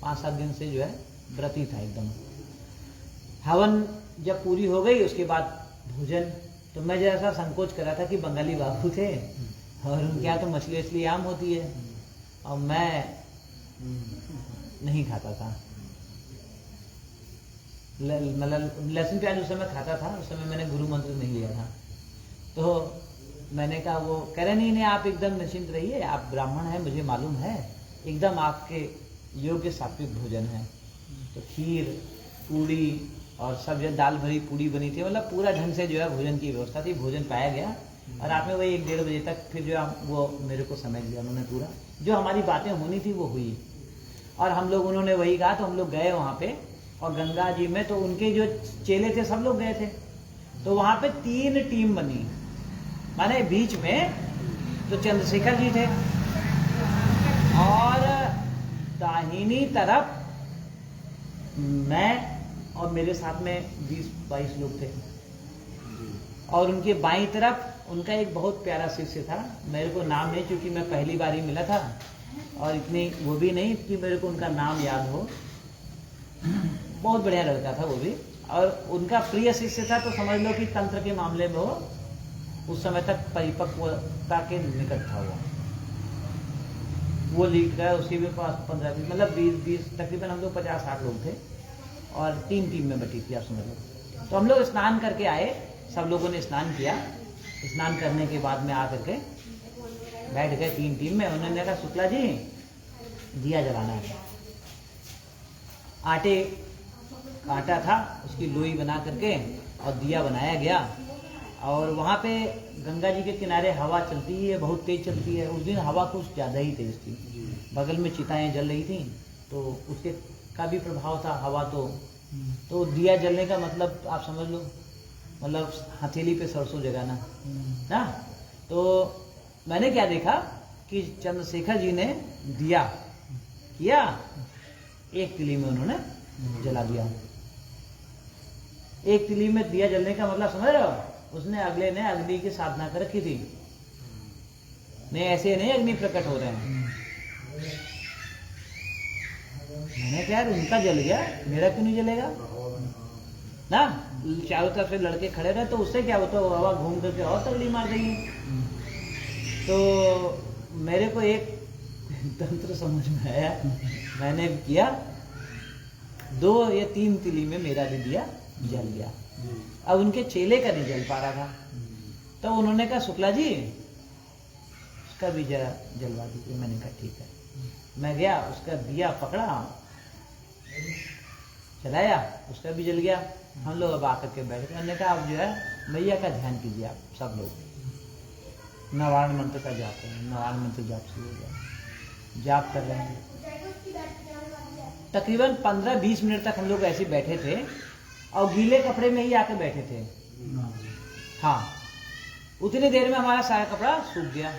5-7 दिन से जो है व्रत ही था एकदम। हवन जब पूरी हो गई उसके बाद भोजन, तो मैं जैसा संकोच कर रहा था कि बंगाली बाबू थे और उनके यहाँ तो मछली वछली आम होती है, और मैं नहीं खाता था। मतलब लहसुन प्याज उस समय खाता था, उस समय मैंने गुरु मंत्र नहीं लिया था। तो मैंने कहा, वो कह रहे नहीं आप एकदम निश्चिंत रहिए, आप ब्राह्मण हैं मुझे मालूम है, एकदम आपके योग्य सात्विक भोजन है। तो खीर, पूड़ी और सब जो दाल भरी पूड़ी बनी थी, मतलब पूरा ढंग से जो है भोजन की व्यवस्था थी, भोजन पाया गया। और रात में वही 1-1:30 बजे तक फिर जो वो मेरे को समझ लिया उन्होंने, पूरा जो हमारी बातें होनी थी वो हुई। और हम लोग, उन्होंने वही कहा, तो हम लोग गए वहाँ पे, और गंगा जी में तो उनके जो चेले थे सब लोग गए थे। तो वहाँ पे 3 टीम बनी, माने बीच में तो चंद्रशेखर जी थे और दाहिनी तरफ मैं और मेरे साथ में 20-22 लोग थे, और उनके बाईं तरफ उनका एक बहुत प्यारा शिष्य था, मेरे को नाम नहीं, क्योंकि मैं पहली बार ही मिला था और इतनी वो भी नहीं कि मेरे को उनका नाम याद हो। बहुत बढ़िया लड़का था वो भी, और उनका प्रिय शिष्य था, तो समझ लो कि तंत्र के मामले में वो उस समय तक परिपक्वता के निकट था। वो लीड का उसके भी पास 15-20 मतलब 20 तकरीबन हम लोग 50-60 लोग थे और 3 टीम में बटी थी, आप समझ लो। तो हम लोग स्नान करके आए, सब लोगों ने स्नान किया। स्नान करने के बाद में आकर के बैठ गए 3 टीम में। उन्होंने कहा शुक्ला जी दिया जलाना है। आटा था, उसकी लोई बना करके और दिया बनाया गया। और वहाँ पे गंगा जी के किनारे हवा चलती है, बहुत तेज चलती है। उस दिन हवा कुछ ज़्यादा ही तेज थी, बगल में चिताएं जल रही थी, तो उसके का भी प्रभाव था हवा। तो दिया जलने का मतलब आप समझ लो, मतलब हथेली पे सरसों जगाना ना। तो मैंने क्या देखा कि चंद्रशेखर जी ने दिया किया, एक तिली में उन्होंने जला दिया। एक तिली में दिया जलने का मतलब समझ रहे हो, उसने अगले ने अग्नि की साधना कर रखी थी। नहीं ऐसे नहीं अग्नि प्रकट हो रहे हैं। मैंने क्या यार उनका जल गया, मेरा क्यों नहीं जलेगा ना। चारों तरफ से लड़के खड़े रहे तो उससे क्या होता, हवा घूम करके और तगड़ी मार देगी। तो मेरे को एक तंत्र समझ में आया, मैंने किया 2 या 3 तिली में मेरा भी दिया जल गया। अब उनके चेले का नहीं जल पा रहा था, तो उन्होंने कहा शुक्ला जी उसका भी जरा जलवा दीजिए। मैंने कहा ठीक है। मैं गया, उसका दिया पकड़ा, चलाया, उसका भी जल गया। हम लोग अब आकर के बैठ गए। मैंने कहा अब जो है मैया का ध्यान कीजिए आप सब लोग। नारायण मंत्र का जाप करें, नारायण मंत्र जाप शुरू हो गया, जाप कर रहे हैं। तकरीबन 15-20 मिनट तक हम लोग ऐसे बैठे थे और गीले कपड़े में ही आके बैठे थे। हाँ, उतनी देर में हमारा सारा कपड़ा सूख गया।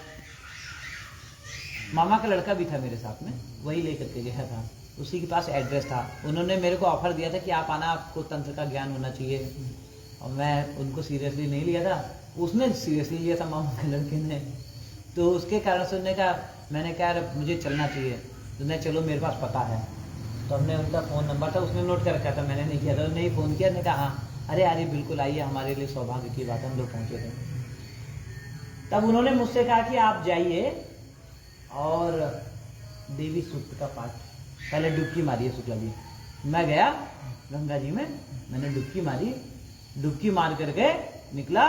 मामा का लड़का भी था मेरे साथ में, वही लेकर के गया था, उसी के पास एड्रेस था। उन्होंने मेरे को ऑफर दिया था कि आप आना, आपको तंत्र का ज्ञान होना चाहिए। और मैं उनको सीरियसली नहीं लिया था, उसने सीरियसली लिया था मामा के लड़के ने। तो उसके कारण से उन्होंने कहा, मैंने कहा मुझे चलना चाहिए। तो नहीं चलो मेरे पास पता है। तो हमने उनका फ़ोन नंबर था, उसने नोट कर रखा था, मैंने नहीं किया था। नहीं फ़ोन किया, ने कहा हाँ अरे बिल्कुल आइए, हमारे लिए सौभाग्य की बात है, हम लोग पहुँचे थे। तब उन्होंने मुझसे कहा कि आप जाइए और देवी सूक्त का पाठ पहले डुबकी मारिए शुक्ला जी। मैं गया गंगा जी में, मैंने डुबकी मारी, डुबकी मार करके निकला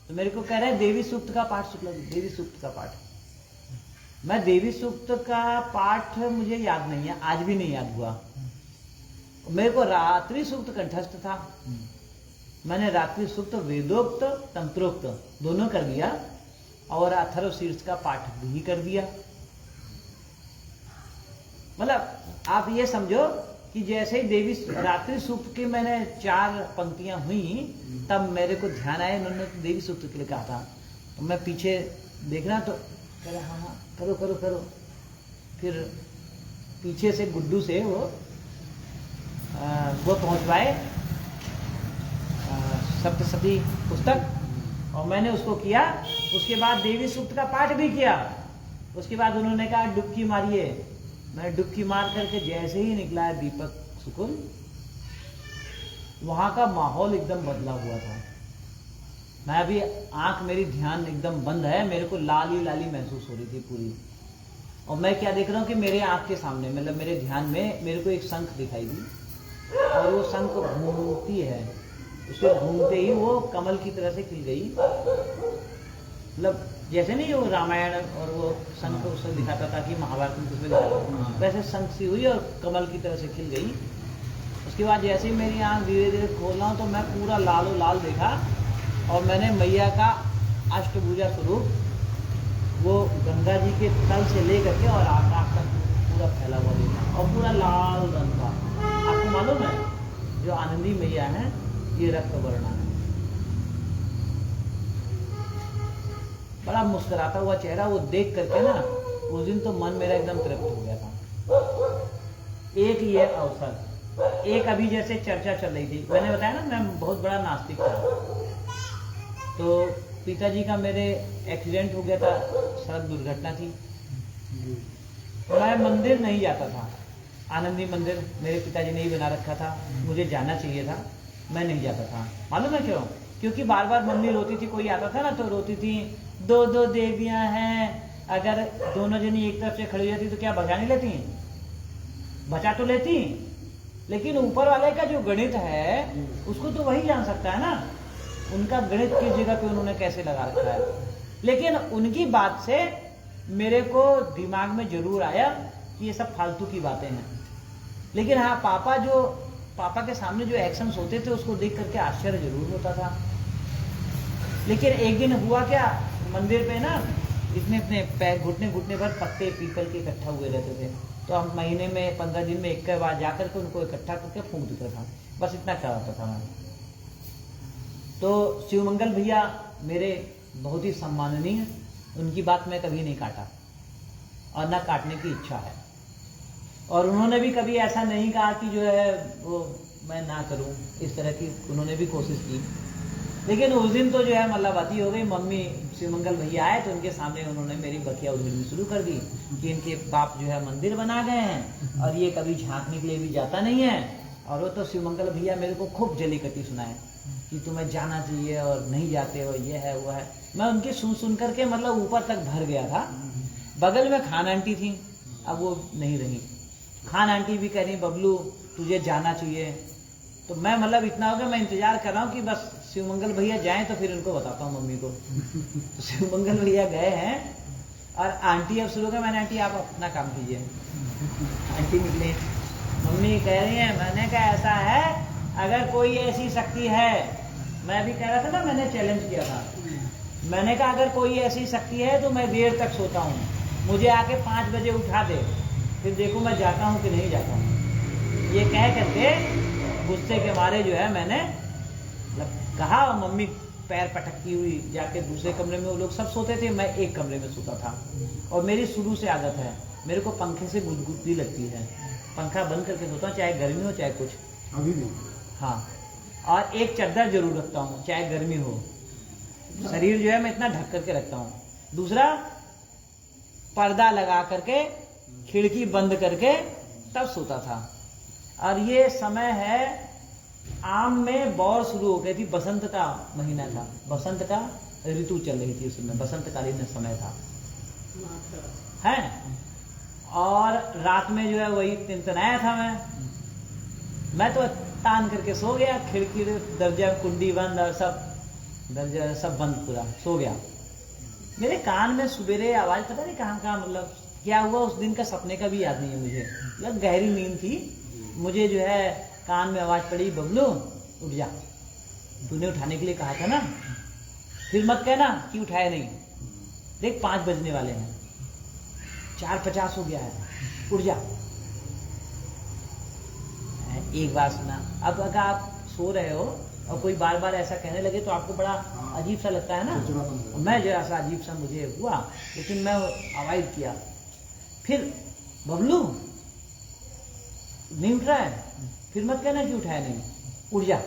तो मेरे को कह रहे हैं देवी सूक्त का पाठ शुक्ला जी, देवी सूक्त का पाठ। मैं देवी सूक्त का पाठ मुझे याद नहीं है, आज भी नहीं याद हुआ। मेरे को रात्रि सूक्त कंठस्थ था, मैंने रात्रि सूक्त वेदोक्त तंत्रोक्त दोनों कर दिया और अथर्व शीर्ष का पाठ भी कर दिया। मतलब आप ये समझो कि जैसे ही देवी रात्रि सूक्त की मैंने 4 पंक्तियां हुई, तब मेरे को ध्यान आया, उन्होंने तो देवी सूक्त के लिए कहा था। तो मैं पीछे देखना तो कह रहा हाँ करो करो करो। फिर पीछे से गुड्डू से वो पहुंचवाए सप्तशती पुस्तक, और मैंने उसको किया। उसके बाद देवी सूक्त का पाठ भी किया। उसके बाद उन्होंने कहा डुबकी मारिए। मैं डुबकी मार करके जैसे ही निकला है दीपक सुकुल, वहां का माहौल एकदम बदला हुआ था। मैं अभी आंख मेरी ध्यान एकदम बंद है, मेरे को लाली लाली महसूस हो रही थी पूरी। और मैं क्या देख रहा हूँ कि मेरे आंख के सामने मतलब मेरे ध्यान में मेरे को एक शंख दिखाई दी, और वो शंख घूमती है, उसको घूमते ही वो कमल की तरह से खिल गई। मतलब जैसे नहीं वो रामायण और वो शंख उससे दिखाता था कि महाभारत में कुछ भी दिखाता था, वैसे शंख सी हुई और कमल की तरह से खिल गई। उसके बाद जैसे ही मेरी आंख धीरे धीरे खोल रहा हूँ तो मैं पूरा लालो लाल देखा, और मैंने मैया का अष्टभुजा स्वरूप वो गंगा जी के तल से लेकर के और आकाश तक पूरा फैला हुआ देखा, और पूरा लाल रंग का। आपको मालूम है जो आनंदी मैया है ये रक्त वर्ण है। बड़ा मुस्कुराता हुआ चेहरा वो देख करके ना, उस दिन तो मन मेरा एकदम तृप्त हो गया था। एक ये अवसर, एक अभी जैसे चर्चा चल रही थी, मैंने बताया ना मैं बहुत बड़ा नास्तिक था, तो पिताजी का मेरे एक्सीडेंट हो गया था, सड़क दुर्घटना थी। मैं मंदिर नहीं जाता था, आनंदी मंदिर मेरे पिताजी ने ही बना रखा था, मुझे जाना चाहिए था, मैं नहीं जाता था। मालूम है क्यों? क्योंकि बार बार मम्मी रोती थी, कोई आता था ना तो रोती थी, दो दो देवियां हैं, अगर दोनों जनी एक तरफ से खड़ी रहती तो क्या बचा नहीं लेती? बचा तो लेती, लेकिन ऊपर वाले का जो गणित है उसको तो वही जान सकता है ना, उनका गणित किस जगह पे उन्होंने कैसे लगा रखा है। लेकिन उनकी बात से मेरे को दिमाग में जरूर आया कि ये सब फालतू की बातें हैं। लेकिन हाँ, पापा के सामने जो एक्शंस होते थे उसको देख करके आश्चर्य जरूर होता था। लेकिन एक दिन हुआ क्या, मंदिर पे ना इतने इतने पैर घुटने भर पत्ते पीपल के इकट्ठा हुए रहते थे, तो हम महीने में 15 दिन में एक बार जाकर के उनको इकट्ठा करके फूंक देता था, बस इतना कराता था मैं। तो शिवमंगल भैया मेरे बहुत ही सम्माननीय, उनकी बात मैं कभी नहीं काटा और ना काटने की इच्छा है। और उन्होंने भी कभी ऐसा नहीं कहा कि जो है वो मैं ना करूं, इस तरह की उन्होंने भी कोशिश की। लेकिन उस दिन तो जो है मल्लाबाती हो गई। मम्मी शिवमंगल भैया आए तो उनके सामने उन्होंने मेरी बतिया उधेड़नी शुरू कर दी कि इनके बाप जो है मंदिर बना गए हैं और ये कभी झांकने के लिए भी जाता नहीं है। और वो तो शिवमंगल भैया मेरे को खूब जली कटी सुनाए कि तुम्हें जाना चाहिए और नहीं जाते हो, ये है वो है। मैं उनकी सुन करके मतलब ऊपर तक भर गया था। बगल में खान आंटी थी, अब वो नहीं रही। खान आंटी भी कह रही बबलू तुझे जाना चाहिए। तो मैं मतलब इतना हो गया, मैं इंतजार कर रहा हूँ कि बस शिवमंगल भैया जाएं तो फिर उनको बताता हूँ मम्मी को। तो शिवमंगल भैया गए हैं और आंटी अब शुरू हो गया, मैंने आंटी आप अपना काम कीजिए। आंटी निकले, मम्मी कह रही है, मैंने कहा ऐसा है अगर कोई ऐसी शक्ति है, मैं भी कह रहा था ना, मैंने चैलेंज किया था, मैंने कहा अगर कोई ऐसी शक्ति है तो मैं देर तक सोता हूँ, मुझे आके 5 बजे उठा दे, फिर देखो मैं जाता हूँ कि नहीं जाता हूँ। ये कह करके गुस्से के मारे जो है मैंने कहा, और मम्मी पैर पटकती हुई जाके दूसरे कमरे में, वो लोग सब सोते थे, मैं एक कमरे में सोता था। और मेरी शुरू से आदत है, मेरे को पंखे से गुदगुदी लगती है, पंखा बंद करके सोता हूँ, चाहे गर्मी हो चाहे कुछ। अभी भी? हाँ, और एक चादर जरूर रखता हूँ चाहे गर्मी हो, शरीर जो है मैं इतना ढक करके रखता हूँ। दूसरा, पर्दा लगा करके खिड़की बंद करके तब सोता था। और ये समय है, आम में बौर शुरू हो गई थी, बसंत का महीना था, बसंत का ऋतु चल रही थी, उसमें बसंतकालीन समय था है। और रात में जो है वही तिनतनाया था, मैं तो तान करके सो गया, खिड़की दरजा कुंडी बंद और सब दरजा सब बंद, पूरा सो गया। मेरे कान में सवेरे आवाज, पता नहीं कहाँ मतलब क्या हुआ उस दिन का, सपने का भी याद नहीं है मुझे, मतलब गहरी नींद थी, मुझे जो है कान में आवाज पड़ी, बबलू उठ जा, तूने उठाने के लिए कहा था ना, फिर मत कहना कि उठाया नहीं, देख 5 बजने वाले हैं, 4:50 हो गया है, उठ जा। एक बार सुना। अब अगर आप सो रहे हो और कोई बार बार ऐसा कहने लगे तो आपको बड़ा अजीब सा लगता है ना। मैं जरा सा अजीब सा मुझे हुआ, लेकिन मैं अवॉइड किया। फिर बबलू नहीं उठ रहा है, फिर मत कहना कि उठाया नहीं, उठ जा।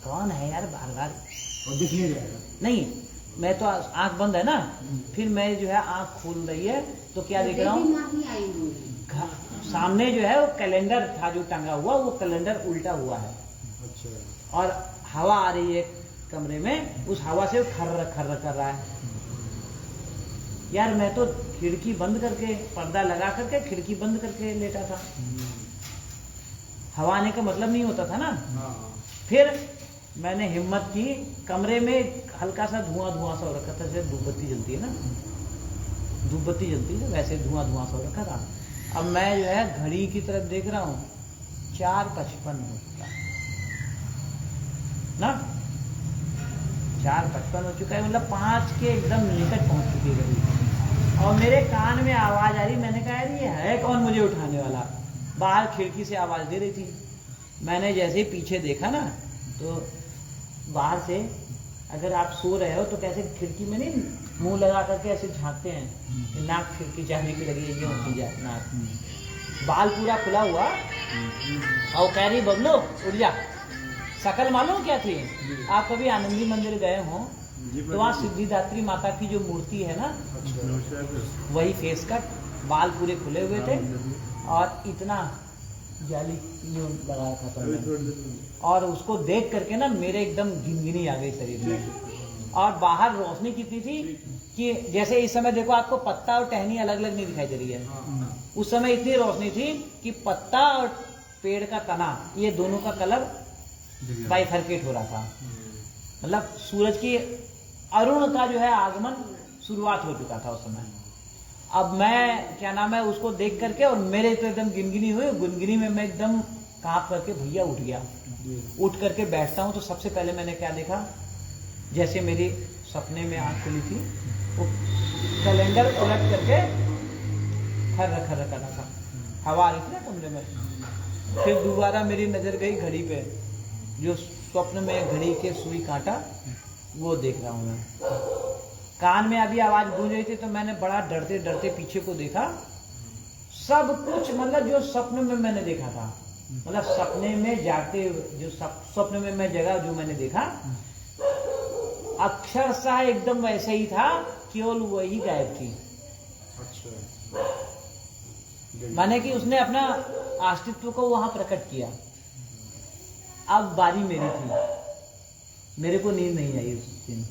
कौन है यार बार बार, और दिख नहीं जाएगा। नहीं, मैं तो आंख बंद है ना, फिर मैं जो है आंख खोल रही है तो क्या देख रहा हूँ, सामने जो है वो कैलेंडर था जो टंगा हुआ, वो कैलेंडर उल्टा हुआ है। अच्छा। और हवा आ रही है कमरे में, उस हवा से खर्र खर्र कर रहा है। यार मैं तो खिड़की बंद करके, पर्दा लगा करके खिड़की बंद करके लेटा था, हवा आने का मतलब नहीं होता था ना। फिर मैंने हिम्मत की, कमरे में हल्का सा धुआं सा हो रखा था, जैसे धूप बत्ती जलती है ना, धूप बत्ती जलती है वैसे धुआं सा हो रखा था। अब मैं जो है घड़ी की तरफ देख रहा हूँ, 4:55 हो चुका ना, 4:55 हो चुका है, मतलब 5 के एकदम निकट पहुंच चुकी है घड़ी। और मेरे कान में आवाज आ रही, मैंने कहा यार ये है कौन मुझे उठाने वाला। बाहर खिड़की से आवाज दे रही थी, मैंने जैसे पीछे देखा ना तो बाहर से, अगर आप सो रहे हो तो कैसे खिड़की में नहीं मुंह लगा करके ऐसे झांकते हैं, नाक खिड़की जाने की लगी है, ये होती जाए नाक, बाल पूरा खुला हुआ, और कह रही बबलू उठ जा। शकल मालूम क्या थी? आप कभी आनंदी मंदिर गए हो तो वहाँ सिद्धिदात्री माता की जो मूर्ति है ना, वही फेस कट, बाल पूरे खुले हुए थे और इतना जाली यूं लगा रखा था। और उसको देख करके ना मेरे एकदम गिनगिनी आ गई शरीर में। और बाहर रोशनी कितनी थी कि जैसे इस समय देखो आपको पत्ता और टहनी अलग अलग नहीं दिखाई दे रही है, उस समय इतनी रोशनी थी कि पत्ता और पेड़ का तना ये दोनों का कलर बाइफरकेट हो रहा था। मतलब सूरज की अरुण का जो है आगमन शुरुआत हो चुका था उस समय। अब मैं क्या नाम है उसको देख करके और मेरे तो एकदम गिनगिनी हुई, गुनगिनी में मैं एकदम कांप करके भैया उठ गया। उठ करके बैठता हूँ तो सबसे पहले मैंने क्या देखा, जैसे मेरी सपने में आंख खुली थी, वो कैलेंडर उलट करके खर्र खर्र कर रहा था, हवा आ रही थी ना कमरे में। फिर दोबारा मेरी नजर गई घड़ी पे, जो स्वप्न में घड़ी के सुई कांटा वो देख रहा हूं मैं। कान में अभी आवाज गूंज रही थी तो मैंने बड़ा डरते डरते पीछे को देखा। सब कुछ मतलब जो स्वप्न में मैंने देखा था, मतलब सपने में जागते जो स्वप्न में मैं जगह जो मैंने देखा अक्षरशः एकदम वैसे ही था, केवल वही गायब थी। माने कि उसने अपना अस्तित्व को वहां प्रकट किया। अब बारी मेरी थी, मेरे को नींद नहीं आई उस दिन।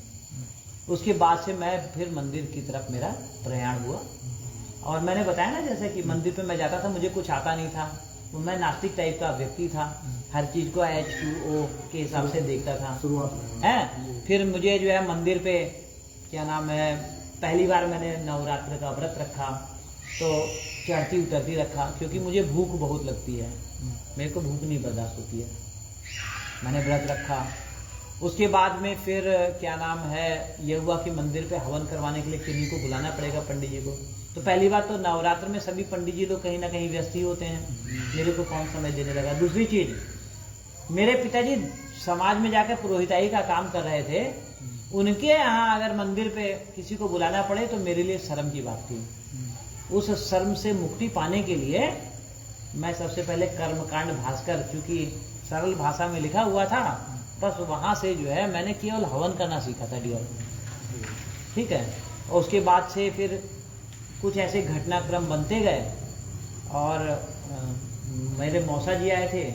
उसके बाद से मैं फिर मंदिर की तरफ मेरा प्रयाण हुआ। और मैंने बताया ना जैसे कि मंदिर पे मैं जाता था, मुझे कुछ आता नहीं था, तो मैं नास्तिक टाइप का व्यक्ति था, हर चीज को H2O के हिसाब से देखता था शुरुआत में है। फिर मुझे जो है मंदिर पे क्या नाम है, पहली बार मैंने नवरात्र का व्रत रखा तो चढ़ती उतरती रखा, क्योंकि मुझे भूख बहुत लगती है, मेरे को भूख नहीं बर्दाश्त होती है। मैंने व्रत रखा। उसके बाद में फिर क्या नाम है ये हुआ कि मंदिर पे हवन करवाने के लिए किन्हीं को बुलाना पड़ेगा, पंडित जी को। तो पहली बात तो नवरात्र में सभी पंडित जी लोग कहीं ना कहीं व्यस्त ही होते हैं, मेरे को कौन समय देने लगा। दूसरी चीज, मेरे पिताजी समाज में जाकर पुरोहिताई का काम कर रहे थे, उनके यहाँ अगर मंदिर पे किसी को बुलाना पड़े तो मेरे लिए शर्म की बात थी। उस शर्म से मुक्ति पाने के लिए मैं सबसे पहले कर्मकांड भास्कर, क्योंकि सरल भाषा में लिखा हुआ था, बस वहां से जो है मैंने केवल हवन करना सीखा था डियर। ठीक है। और उसके बाद से फिर कुछ ऐसे घटनाक्रम बनते गए और मेरे मौसा जी आए थे,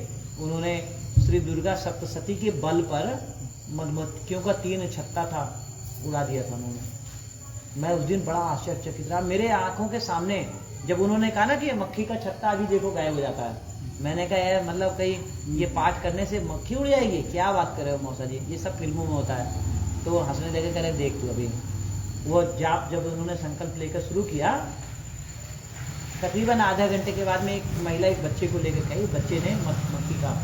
उन्होंने श्री दुर्गा सप्तशती के बल पर मधुमक्खियों का 3 छत्ता था उड़ा दिया था उन्होंने। मैं उस दिन बड़ा आश्चर्यचकित रहा, मेरे आंखों के सामने जब उन्होंने कहा ना कि ये मक्खी का छत्ता अभी देखो गायब हो जाता है, मैंने कहा यार मतलब कहीं ये पाठ करने से मक्खी उड़ जाएगी, क्या बात कर रहे हो मौसा जी, ये सब फिल्मों में होता है। तो हंसने लगे, कह रहे देख तू अभी। वो जब उन्होंने संकल्प लेकर शुरू किया, तकरीबन आधा घंटे के बाद में एक महिला एक बच्चे को लेकर गई, बच्चे ने मक्खी का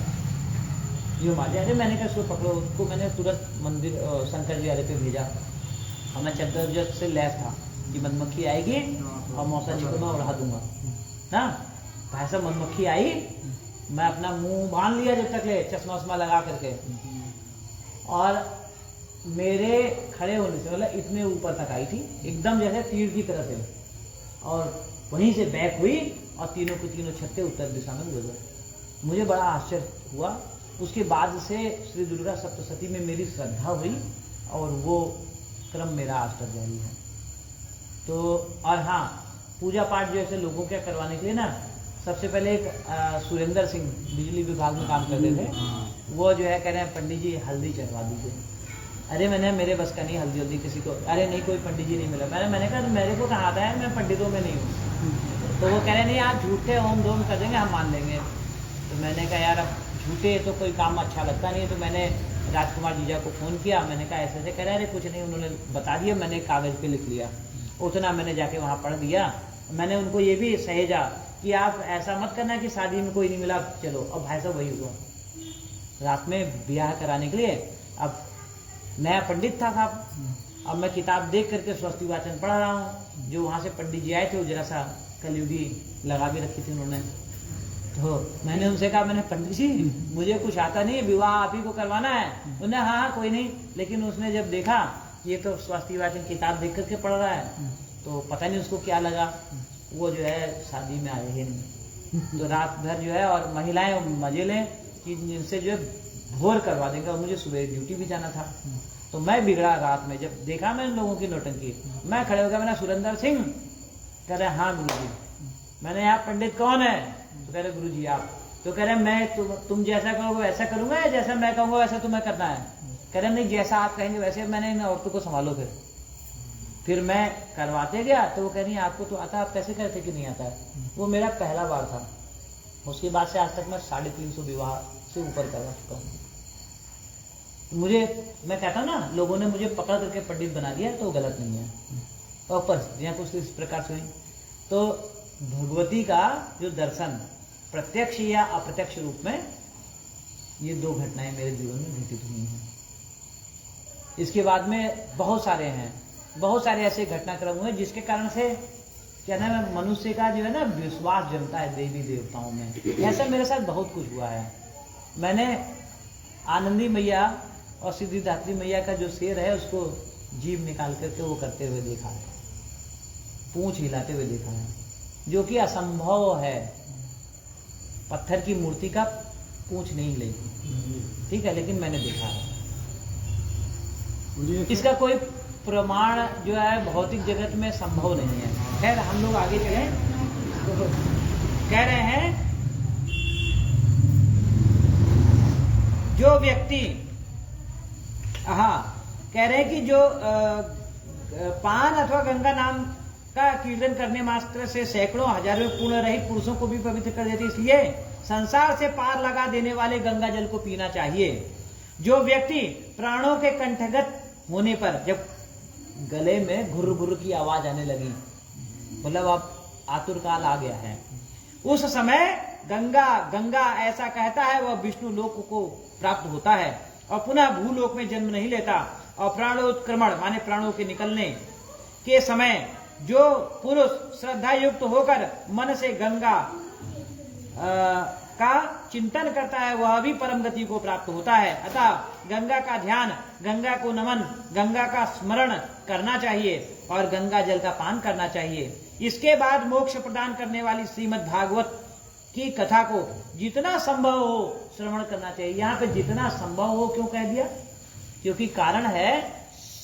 जो मार दिया। अरे मैंने कहा उसको पकड़ो, उसको मैंने तुरंत मंदिर शंकर जी वाले पे भेजा। और मैं चद्दर से लैस था कि मधुमक्खी आएगी और मौसा जी को मैं उड़ा दूंगा ना। ऐसा मधुमक्खी आई, मैं अपना मुंह बांध लिया जब तक ले, चश्मा वश्मा लगा करके, और मेरे खड़े होने से मतलब इतने ऊपर तक आई थी, एकदम जैसे तीर की तरह से, और वहीं से बैक हुई और तीनों के तीनों छत्ते उत्तर दिशा में गुजर गए। मुझे बड़ा आश्चर्य हुआ। उसके बाद से श्री दुर्गा सप्तशती में मेरी श्रद्धा हुई और वो क्रम मेरा आज तक जारी है। तो और हाँ, पूजा पाठ जो ऐसे लोगों के करवाने के लिए ना, सबसे पहले एक सुरेंद्र सिंह बिजली विभाग में काम करते थे, वो जो है कह रहे हैं पंडित जी हल्दी चढ़वा दीजिए। अरे मैंने मेरे बस का नहीं हल्दी किसी को, अरे नहीं कोई पंडित जी नहीं मिला। मैंने कहा मेरे को कहा आता है, मैं पंडितों में नहीं हूँ। तो वो कह रहे नहीं आप झूठे ओम दोम कर देंगे, हम मान लेंगे। तो मैंने कहा यार अब झूठे तो कोई काम अच्छा लगता नहीं है। तो मैंने राजकुमार जीजा को फ़ोन किया, मैंने कहा ऐसे ऐसे कह रहे अरे कुछ नहीं, उन्होंने बता दिया, मैंने कागज़ पे लिख लिया। उतना मैंने जाके वहाँ पढ़ दिया। मैंने उनको ये भी सहेजा कि आप ऐसा मत करना कि शादी में कोई नहीं मिला चलो। अब भाई साहब वही हुआ, रात में ब्याह कराने के लिए। अब नया पंडित था साहब, अब मैं किताब देख करके स्वस्ति वाचन पढ़ रहा हूँ। जो वहाँ से पंडित जी आए थे वो जरा सा कलयुगी लगा भी रखी थी उन्होंने। तो मैंने उनसे कहा, मैंने पंडित जी मुझे कुछ आता नहीं, विवाह आप ही को करवाना है। उन्होंने हाँ कोई नहीं। लेकिन उसने जब देखा ये तो स्वस्ति वाचन किताब देख करके पढ़ रहा है, तो पता नहीं उसको क्या लगा, वो जो है शादी में आए ही नहीं। तो रात भर जो है, और महिलाएं मजे लें कि जिनसे जो है भोर करवा देंगे और मुझे सुबह ड्यूटी भी जाना था। तो मैं बिगड़ा रात में, जब देखा मैंने लोगों की नौटंकी, मैं खड़े हो गया, मैंने सुरेंद्र सिंह, कह रहे हाँ गुरुजी। मैंने यहाँ पंडित कौन है? तो कह रहे गुरुजी आप। तो कह रहे मैं तुम जैसा कहोगे वैसा करूंगा या जैसा मैं कहूंगा वैसा तुम्हें करना है? कह रहे नहीं, जैसा आप कहेंगे वैसे। मैंने इन औरतों को संभालो। फिर मैं करवाते गया तो वो कह रही आपको तो आता, आप कैसे कहते कि नहीं आता है? वो मेरा पहला बार था। उसके बाद से आज तक मैं 350 विवाह से ऊपर करवा चुका हूँ। मैं कहता हूँ ना, लोगों ने मुझे पकड़ करके पंडित बना दिया तो गलत नहीं है। और परिस्थितियां कुछ इस प्रकार से हुई। तो भगवती का जो दर्शन प्रत्यक्ष या अप्रत्यक्ष रूप में, ये 2 घटनाएं मेरे जीवन में घटित हुई हैं। इसके बाद में बहुत सारे ऐसे घटनाक्रम हुए जिसके कारण से क्या नाम है, मनुष्य का जो है ना विश्वास जमता है देवी देवताओं में। ऐसा मेरे साथ बहुत कुछ हुआ है। मैंने आनंदी मैया और सिद्धिदात्री मैया का जो शेर है उसको जीभ निकाल करके वो करते हुए देखा है, पूंछ हिलाते हुए देखा है, जो कि असंभव है। पत्थर की मूर्ति का पूंछ नहीं हिलेगी, ठीक है, लेकिन मैंने देखा है। इसका कोई प्रमाण जो है भौतिक जगत में संभव नहीं है। खैर हम लोग आगे चलें। तो कह रहे हैं जो व्यक्ति, कह रहे हैं कि जो पान अथवा गंगा नाम का कीर्तन करने मात्र से सैकड़ों हजारों पूर्ण रहित पुरुषों को भी पवित्र कर देते, इसलिए संसार से पार लगा देने वाले गंगा जल को पीना चाहिए। जो व्यक्ति प्राणों के कंठगत होने पर, जब गले में घुर्र घुर्र की आवाज आने लगी, मतलब अब आतुर काल आ गया है, उस समय गंगा ऐसा कहता है वह विष्णु लोक को प्राप्त होता है और पुनः भूलोक में जन्म नहीं लेता। और प्राणोत्क्रमण माने प्राणों के निकलने के समय जो पुरुष श्रद्धा युक्त होकर मन से गंगा का चिंतन करता है वह भी परम गति को प्राप्त होता है। अतः गंगा का ध्यान, गंगा को नमन, गंगा का स्मरण करना चाहिए और गंगा जल का पान करना चाहिए। इसके बाद मोक्ष प्रदान करने वाली श्रीमद् भागवत की कथा को जितना संभव हो श्रवण करना चाहिए। यहाँ पे जितना संभव हो क्यों कह दिया? क्योंकि कारण है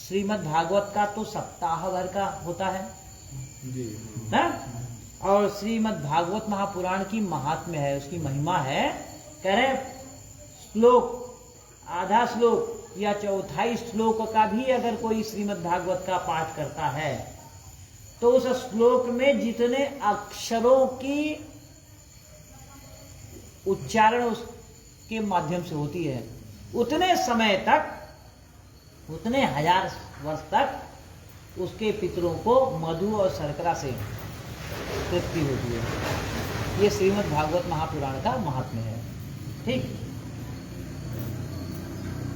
श्रीमद् भागवत का तो सप्ताह भर का होता है ना? और श्रीमद् भागवत महापुराण की महात्म्य है, उसकी महिमा है। कह रहे श्लोक, आधा श्लोक या चौथाई श्लोक का भी अगर कोई श्रीमद् भागवत का पाठ करता है तो उस श्लोक में जितने अक्षरों की उच्चारण उसके माध्यम से होती है, उतने समय तक, उतने 1000 वर्ष तक उसके पितरों को मधु और शर्करा से तृप्ति होती है। ये श्रीमद् भागवत महापुराण का महात्म्य है, ठीक।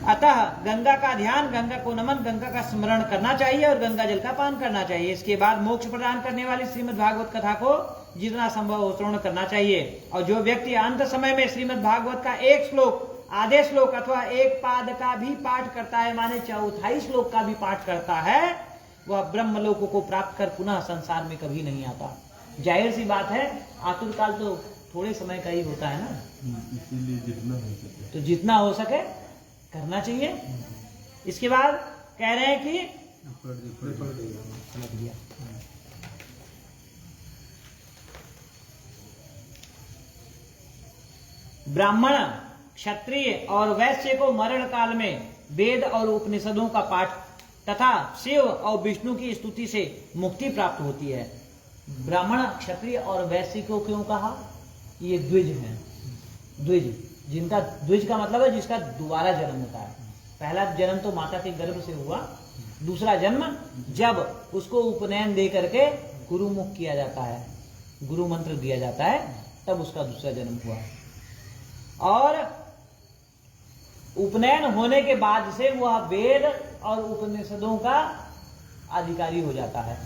अतः गंगा का ध्यान, गंगा को नमन, गंगा का स्मरण करना चाहिए और गंगा जल का पान करना चाहिए। इसके बाद मोक्ष प्रदान करने वाली श्रीमद् भागवत कथा को जितना संभव हो श्रवण करना चाहिए। और जो व्यक्ति अंत समय में श्रीमद् भागवत का एक श्लोक, आधे श्लोक अथवा एक पाद का भी पाठ करता है, माने चौथाई श्लोक का भी पाठ करता है, वह ब्रह्मलोक को प्राप्त कर पुनः संसार में कभी नहीं आता। जाहिर सी बात है, आतुर काल तो थोड़े समय का ही होता है ना, इसीलिए जितना हो सके तो जितना हो सके करना चाहिए। इसके बाद कह रहे हैं कि ब्राह्मण, क्षत्रिय और वैश्य को मरण काल में वेद और उपनिषदों का पाठ तथा शिव और विष्णु की स्तुति से मुक्ति प्राप्त होती है। ब्राह्मण, क्षत्रिय और वैश्य को क्यों कहा? ये द्विज हैं। द्विज, जिनका, द्विज का मतलब है जिसका दोबारा जन्म होता है। पहला जन्म तो माता के गर्भ से हुआ, दूसरा जन्म जब उसको उपनयन दे करके गुरुमुख किया जाता है, गुरु मंत्र दिया जाता है, तब उसका दूसरा जन्म हुआ। और उपनयन होने के बाद से वह वेद और उपनिषदों का अधिकारी हो जाता है।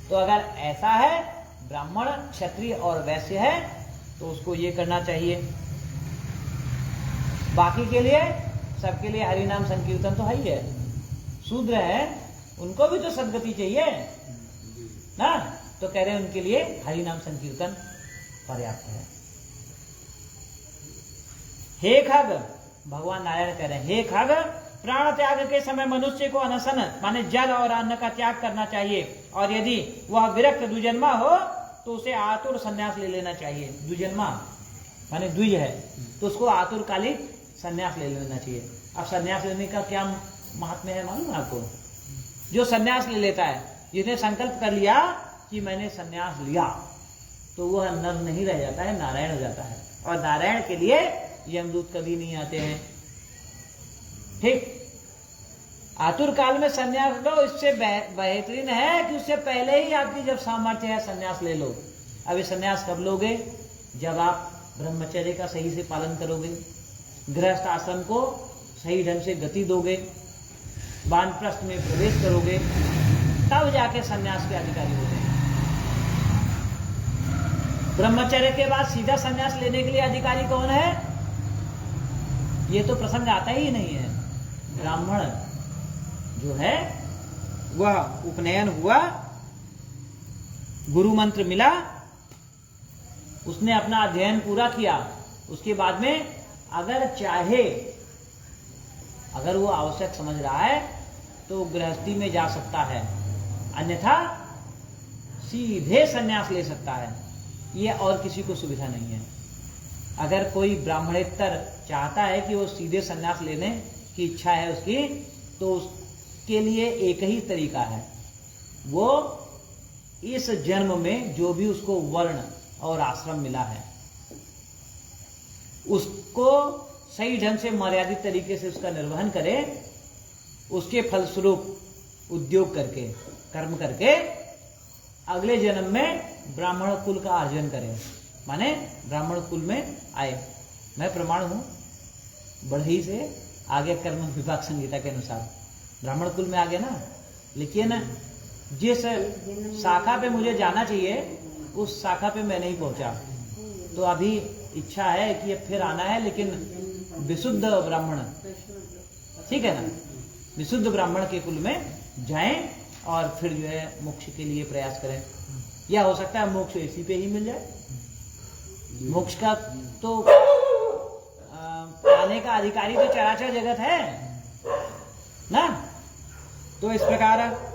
तो अगर ऐसा है, ब्राह्मण, क्षत्रिय और वैश्य है, तो उसको ये करना चाहिए। बाकी के लिए, सबके लिए हरि नाम संकीर्तन तो है ही है। शूद्र है, उनको भी तो सद्गति चाहिए ना, तो कह रहे हैं उनके लिए हरि नाम संकीर्तन पर्याप्त है। हे खग, भगवान नारायण कह रहे हैं, हे खग, प्राण त्याग के समय मनुष्य को अनशन माने जल और अन्न का त्याग करना चाहिए, और यदि वह विरक्त द्विजन्मा हो तो उसे आतुर संन्यास ले लेना चाहिए। द्विजन्मा माने द्विज है तो उसको आतुरकालिक संन्यास ले लेना चाहिए। अब संन्यास लेने का क्या महात्म्य है मालूम है आपको? जो संन्यास ले लेता है, जिसने संकल्प कर लिया कि मैंने संन्यास लिया, तो वह नर नहीं रह जाता है, नारायण हो जाता है। और नारायण के लिए यमदूत कभी नहीं आते हैं। ठीक, आतुर काल में संन्यास लो, इससे बेहतरीन है कि उससे पहले ही आपकी जब सामर्थ्य है संन्यास ले लो। अभी संन्यास कब लोगे? जब आप ब्रह्मचर्य का सही से पालन करोगे, गृहस्थ आश्रम को सही ढंग से गति दोगे, वानप्रस्थ में प्रवेश करोगे, तब जाके संन्यास के अधिकारी होते हैं। ब्रह्मचर्य के बाद सीधा संन्यास लेने के लिए अधिकारी कौन है? ये तो प्रसंग आता ही नहीं है। ब्राह्मण जो है वह उपनयन हुआ, गुरु मंत्र मिला, उसने अपना अध्ययन पूरा किया, उसके बाद में अगर चाहे, अगर वो आवश्यक समझ रहा है तो गृहस्थी में जा सकता है, अन्यथा सीधे संन्यास ले सकता है। ये और किसी को सुविधा नहीं है। अगर कोई ब्राह्मणेतर चाहता है कि वो सीधे संन्यास लेने की इच्छा है उसकी, तो उसके लिए एक ही तरीका है, वो इस जन्म में जो भी उसको वर्ण और आश्रम मिला है उसको सही ढंग से मर्यादित तरीके से उसका निर्वहन करे, उसके फलस्वरूप उद्योग करके, कर्म करके अगले जन्म में ब्राह्मण कुल का अर्जन करे, माने ब्राह्मण कुल में आए। मैं प्रमाण हूं बढ़ई से आगे कर्म विभाग संहिता के अनुसार ब्राह्मण कुल में आ गया ना, लेकिन जिस शाखा पे मुझे जाना चाहिए उस शाखा पे मैं नहीं पहुंचा, तो अभी इच्छा है कि फिर आना है, लेकिन विशुद्ध ब्राह्मण, ठीक है ना, विशुद्ध ब्राह्मण के कुल में जाएं और फिर जो है मोक्ष के लिए प्रयास करें। या हो सकता है मोक्ष इसी पे ही मिल जाए। मोक्ष का तो पाने का अधिकारी तो चराचर जगत है ना। तो इस प्रकार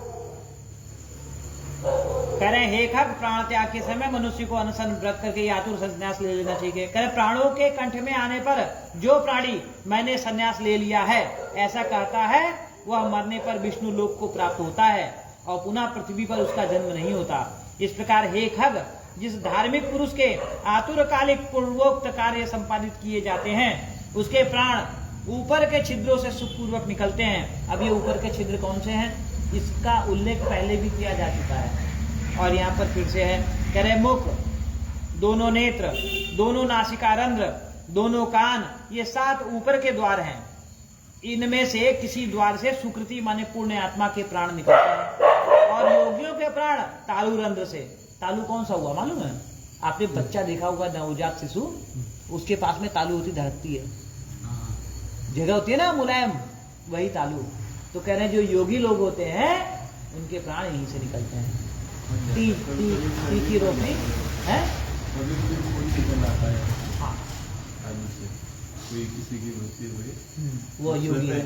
कह रहे, हे खग, प्राण त्याग के समय मनुष्य को अनशन व्रत करके आतुर संन्यास ले लेना चाहिए। कह रहे, प्राणों के कंठ में आने पर जो प्राणी मैंने संन्यास ले लिया है ऐसा कहता है, वह मरने पर विष्णु लोक को प्राप्त होता है और पुनः पृथ्वी पर उसका जन्म नहीं होता। इस प्रकार हे खग, जिस धार्मिक पुरुष के आतुरकालिक पूर्वोक्त कार्य संपादित किए जाते हैं उसके प्राण ऊपर के छिद्रों से सुखपूर्वक निकलते हैं। अब ये ऊपर के छिद्र कौन से हैं, इसका उल्लेख पहले भी किया जा चुका है और यहाँ पर फिर से है। कह रहे, मुख, दोनों नेत्र, दोनों नासिकारंध्र, दोनों कान, ये 7 ऊपर के द्वार हैं। इनमें से किसी द्वार से सुकृति माने पुण्य आत्मा के प्राण निकलते हैं और योगियों के प्राण तालु रंध्र से। तालु कौन सा हुआ मालूम है? आपने बच्चा देखा होगा, नवजात शिशु, उसके पास में तालु होती, धड़कती है, जगह होती है ना मुलायम, वही तालु। तो कह रहे हैं जो योगी लोग होते हैं उनके प्राण यहीं से निकलते हैं। ती की रोशनी है, हाँ, कोई किसी की मृत्यु हुई, वो योगी है,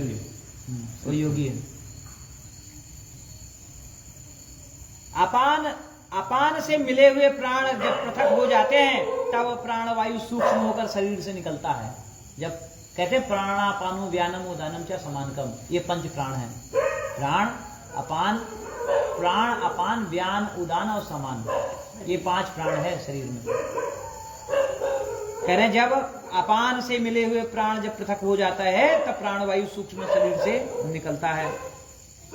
वो योगी है। अपान से मिले हुए प्राण जब पृथक हो जाते हैं तब प्राण वायु सूक्ष्म होकर शरीर से निकलता है। जब कहते हैं प्राणापानो व्यानम उदानम च समानकम, ये 5 प्राण हैं। प्राण, अपान, व्यान, उदान और समान, ये 5 प्राण है शरीर में। कह रहे हैं जब अपान से मिले हुए प्राण जब पृथक हो जाता है तब प्राण वायु सूक्ष्म शरीर से निकलता है।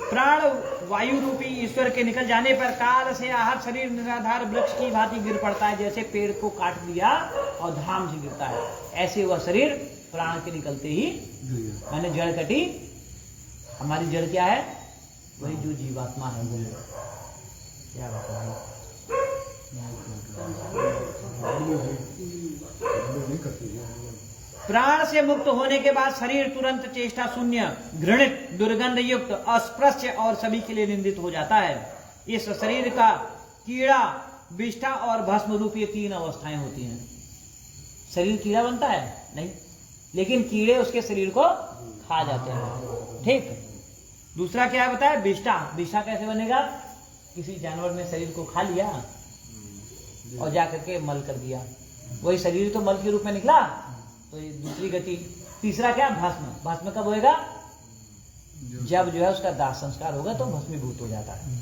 प्राण वायु रूपी ईश्वर के निकल जाने पर काल से आहत शरीर निराधार वृक्ष की भांति गिर पड़ता है। जैसे पेड़ को काट दिया और धाम से गिरता है, ऐसे वह शरीर प्राण के निकलते ही मैंने जड़ कटी। हमारी जड़ क्या है? वही जो जीवात्मा है, वो क्या बताएं। प्राण से मुक्त होने के बाद शरीर तुरंत चेष्टा शून्य, घृणित, दुर्गंध युक्त, अस्पृश्य और सभी के लिए निंदित हो जाता है। इस शरीर का कीड़ा, विष्ठा और भस्म रूपी 3 अवस्थाएं होती हैं। शरीर कीड़ा बनता है नहीं, लेकिन कीड़े उसके शरीर को खा जाते हैं। ठीक। दूसरा क्या बताया? विष्ठा। विष्ठा कैसे बनेगा? किसी जानवर ने शरीर को खा लिया और जाकर के मल कर दिया, वही शरीर तो मल के रूप में निकला, तो ये दूसरी गति। तीसरा क्या? भस्म। भस्म कब होएगा? जब जो है उसका दाह संस्कार होगा तो भस्मीभूत हो जाता है।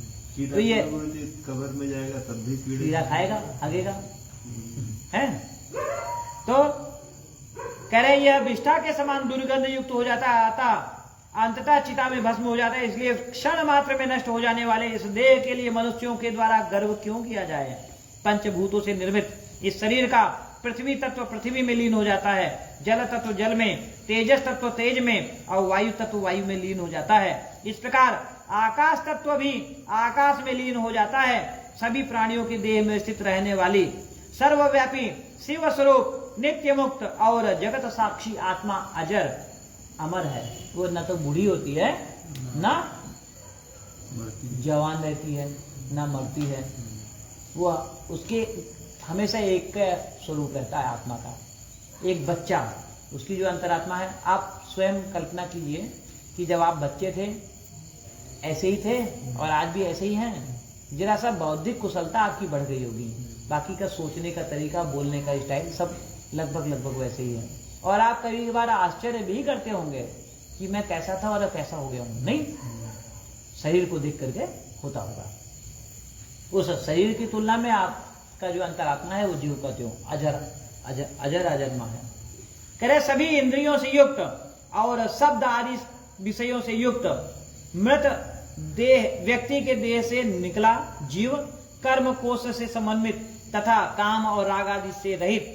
तो ये कब्र में जाएगा तब भी कीड़ा खाएगा, हगेगा, है। तो कह रहे यह विष्ठा के समान दुर्गंध युक्त हो जाता है, अतः अंततः चिता में भस्म हो जाता है। इसलिए क्षण मात्र में नष्ट हो जाने वाले इस देह के लिए मनुष्यों के द्वारा गर्व क्यों किया जाए? पंचभूतों से निर्मित इस शरीर का पृथ्वी तत्व पृथ्वी में लीन हो जाता है, जल तत्व जल में, तेजस तत्व तेज में और वायु तत्व वायु में लीन हो जाता है। इस प्रकार आकाश तत्व भी आकाश में लीन हो जाता है। सभी प्राणियों के देह में स्थित रहने वाली सर्वव्यापी शिव स्वरूप नित्य मुक्त और जगत साक्षी आत्मा अजर अमर है। वो न तो बूढ़ी होती है, ना जवान रहती है, ना मरती है। वो उसके हमेशा एक स्वरूप रहता है आत्मा का। एक बच्चा, उसकी जो अंतरात्मा है, आप स्वयं कल्पना कीजिए कि जब आप बच्चे थे ऐसे ही थे और आज भी ऐसे ही हैं। जरा सा बौद्धिक कुशलता आपकी बढ़ गई होगी, बाकी का सोचने का तरीका, बोलने का स्टाइल सब लगभग वैसे ही है। और आप कई बार आश्चर्य भी करते होंगे कि मैं कैसा था और कैसा हो गया हूं। नहीं, शरीर को देख करके होता होगा। उस शरीर की तुलना में आपका जो अंतरात्मा है वो जीव का त्यों अजर अजन्मा है। कह रहे सभी इंद्रियों से युक्त और शब्द आदि विषयों से युक्त मृत देह व्यक्ति के देह से निकला जीव कर्म कोश से समन्वित तथा काम और राग आदि से रहित,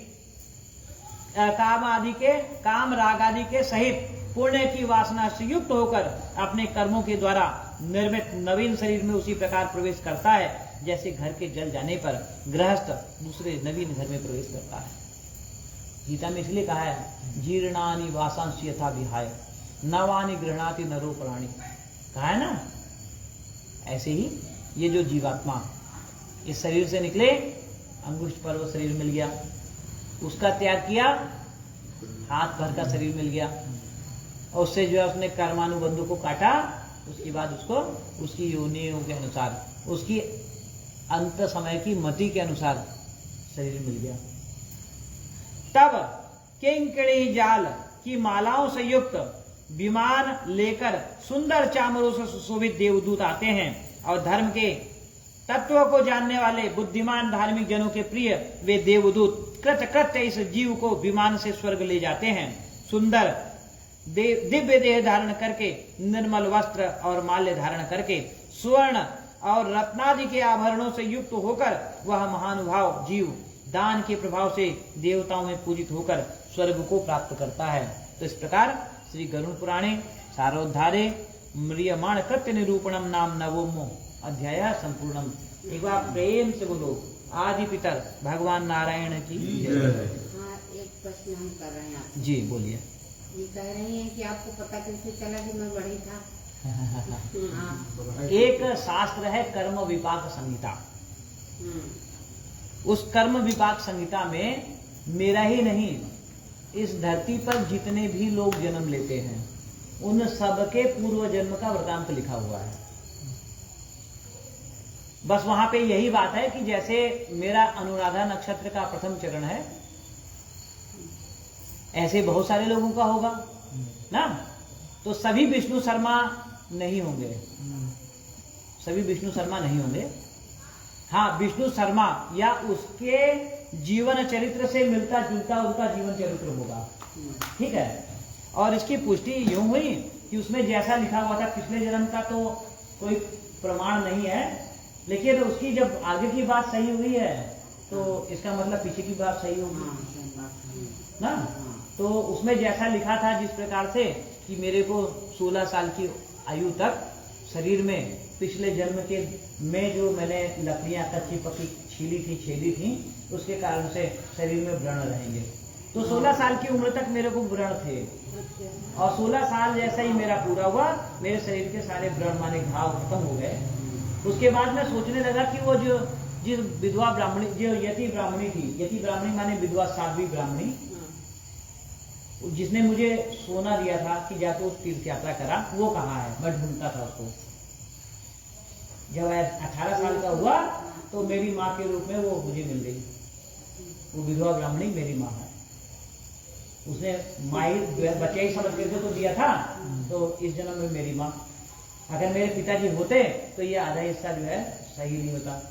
काम राग आदि के सहित पुण्य की वासना से युक्त होकर अपने कर्मों के द्वारा निर्मित नवीन शरीर में उसी प्रकार प्रवेश करता है जैसे घर के जल जाने पर गृहस्थ दूसरे नवीन घर में प्रवेश करता है। गीता में इसलिए कहा है जीर्णानि वासांसि यथा विहाय नवानि गृह्णाति नरो प्राणी। कहा है ना, ऐसे ही ये जो जीवात्मा इस शरीर से निकले, अंगुष्ठ पर वो शरीर मिल गया, उसका त्याग किया, हाथ भर का शरीर मिल गया, और उससे जो है उसने कर्मानुबंधों को काटा, उसके बाद उसको उसकी योनियों के अनुसार, उसकी अंत समय की मति के अनुसार शरीर मिल गया। तब किंकड़ी जाल की मालाओं से युक्त विमान लेकर सुंदर चामरों से सुशोभित देवदूत आते हैं और धर्म के तत्व को जानने वाले बुद्धिमान धार्मिक जनों के प्रिय वे देवदूत कृत्य इस जीव को विमान से स्वर्ग ले जाते हैं। सुंदर दिव्य देह धारण करके, निर्मल वस्त्र और माल्य धारण करके, स्वर्ण और रत्नादि के आभरणों से युक्त होकर वह महानुभाव जीव दान के प्रभाव से देवताओं में पूजित होकर स्वर्ग को प्राप्त करता है। तो इस प्रकार श्री गरुड़ पुराणे सारोद्धारे म्रियमाण कृत्य निरूपणम नाम नवमो अध्याय संपूर्णम। एक बार प्रेम से बोलो आदि पितर भगवान नारायण की जय। हाँ, एक प्रश्न हम कर रहे हैं आपसे। जी बोलिए। ये कह रही हैं कि आपको पता कैसे चला कि मैं बड़ी था? हाँ। एक शास्त्र है कर्म विपाक संहिता। उस कर्म विपाक संहिता में मेरा ही नहीं, इस धरती पर जितने भी लोग जन्म लेते हैं उन सबके पूर्व जन्म का वृतांत लिखा हुआ है। बस वहां पे यही बात है कि जैसे मेरा अनुराधा नक्षत्र का प्रथम चरण है, ऐसे बहुत सारे लोगों का होगा ना। तो सभी विष्णु शर्मा नहीं होंगे, सभी विष्णु शर्मा नहीं होंगे। हाँ, विष्णु शर्मा या उसके जीवन चरित्र से मिलता जुलता उनका जीवन चरित्र होगा, ठीक है। और इसकी पुष्टि यूं हुई कि उसमें जैसा लिखा हुआ था पिछले जन्म का तो कोई प्रमाण नहीं है, लेकिन उसकी जब आगे की बात सही हुई है तो इसका मतलब पीछे की बात सही होगी ना। तो उसमें जैसा लिखा था जिस प्रकार से कि मेरे को 16 साल की आयु तक शरीर में पिछले जन्म के में जो मैंने लकड़ियां कच्ची पकी छेदी थी उसके कारण से शरीर में व्रण रहेंगे। तो 16 साल की उम्र तक मेरे को व्रण थे, और 16 साल जैसा ही मेरा पूरा हुआ मेरे शरीर के सारे व्रण माने घाव खत्म हो गए। उसके बाद मैं सोचने लगा कि वो जो जिस विधवा ब्राह्मणी, जो यति ब्राह्मणी थी, यति ब्राह्मणी माने विधवा साध्वी ब्राह्मणी, जिसने मुझे सोना दिया था कि जाकर उस तीर्थ यात्रा करा, वो कहाँ है? मैं ढूंढता था उसको। जब 18 साल का हुआ तो मेरी माँ के रूप में वो मुझे मिल गई। वो विधवा ब्राह्मणी मेरी माँ है। उसने माई बच्चे ही समझ करके तो दिया था, तो इस जन्म में मेरी माँ। अगर मेरे पिताजी होते तो ये आधा हिस्सा जो है सही नहीं होता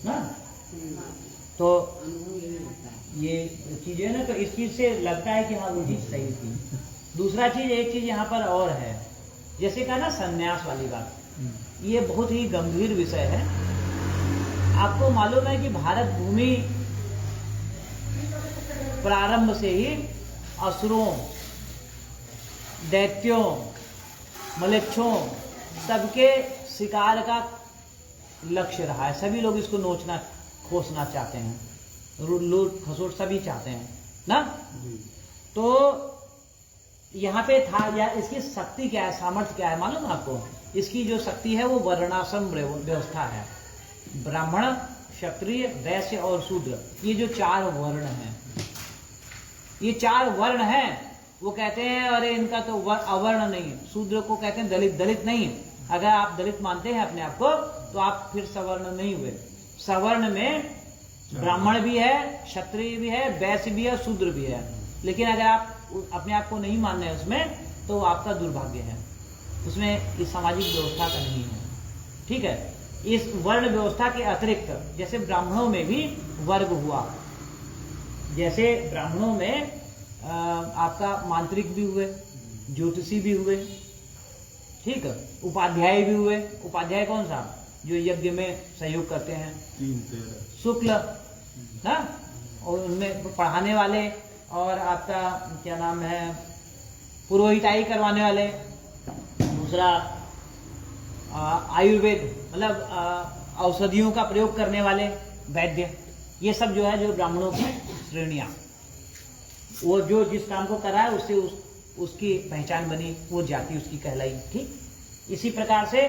ना। तो ये चीज है ना, तो इस चीज से लगता है कि हाँ वो चीज सही थी। दूसरा चीज, एक चीज यहाँ पर और है, जैसे कहा ना संन्यास वाली बात, ये बहुत ही गंभीर विषय है। आपको मालूम है कि भारत भूमि प्रारंभ से ही असुरों, दैत्यों, मलेच्छों सबके शिकार का लक्ष्य रहा है। सभी लोग इसको नोचना खोसना चाहते हैं, लूट खसोट सभी चाहते हैं ना। तो यहाँ पे था, या इसकी शक्ति क्या है, सामर्थ्य क्या है मालूम आपको? इसकी जो शक्ति है वो वर्णाश्रम व्यवस्था है। ब्राह्मण, क्षत्रिय, वैश्य और शूद्र, ये जो 4 वर्ण हैं, ये 4 वर्ण हैं। वो कहते हैं अरे इनका तो अवर्ण नहीं, शूद्र को कहते हैं दलित, दलित नहीं। अगर आप दलित मानते हैं अपने आप को तो आप फिर सवर्ण नहीं हुए। सवर्ण में ब्राह्मण भी है, क्षत्रिय भी है, वैश्य भी है, शूद्र भी है। लेकिन अगर आप अपने आप को नहीं मान रहे हैं उसमें, तो आपका दुर्भाग्य है, उसमें इस सामाजिक व्यवस्था का नहीं है। ठीक है, इस वर्ण व्यवस्था के अतिरिक्त जैसे ब्राह्मणों में भी वर्ग हुआ, जैसे ब्राह्मणों में आपका मांत्रिक भी हुए, ज्योतिषी भी हुए, ठीक है, उपाध्याय भी हुए। उपाध्याय कौन सा? जो यज्ञ में सहयोग करते हैं, 3-13 शुक्ल ना, और उनमें पढ़ाने वाले, और आपका क्या नाम है, पुरोहिताई करवाने वाले। दूसरा आयुर्वेद, मतलब औषधियों का प्रयोग करने वाले वैद्य। ये सब जो है, जो ब्राह्मणों की श्रेणियां, वो जो जिस काम को कर रहा है उससे उसकी पहचान बनी, वो जाति उसकी कहलाई। ठीक, इसी प्रकार से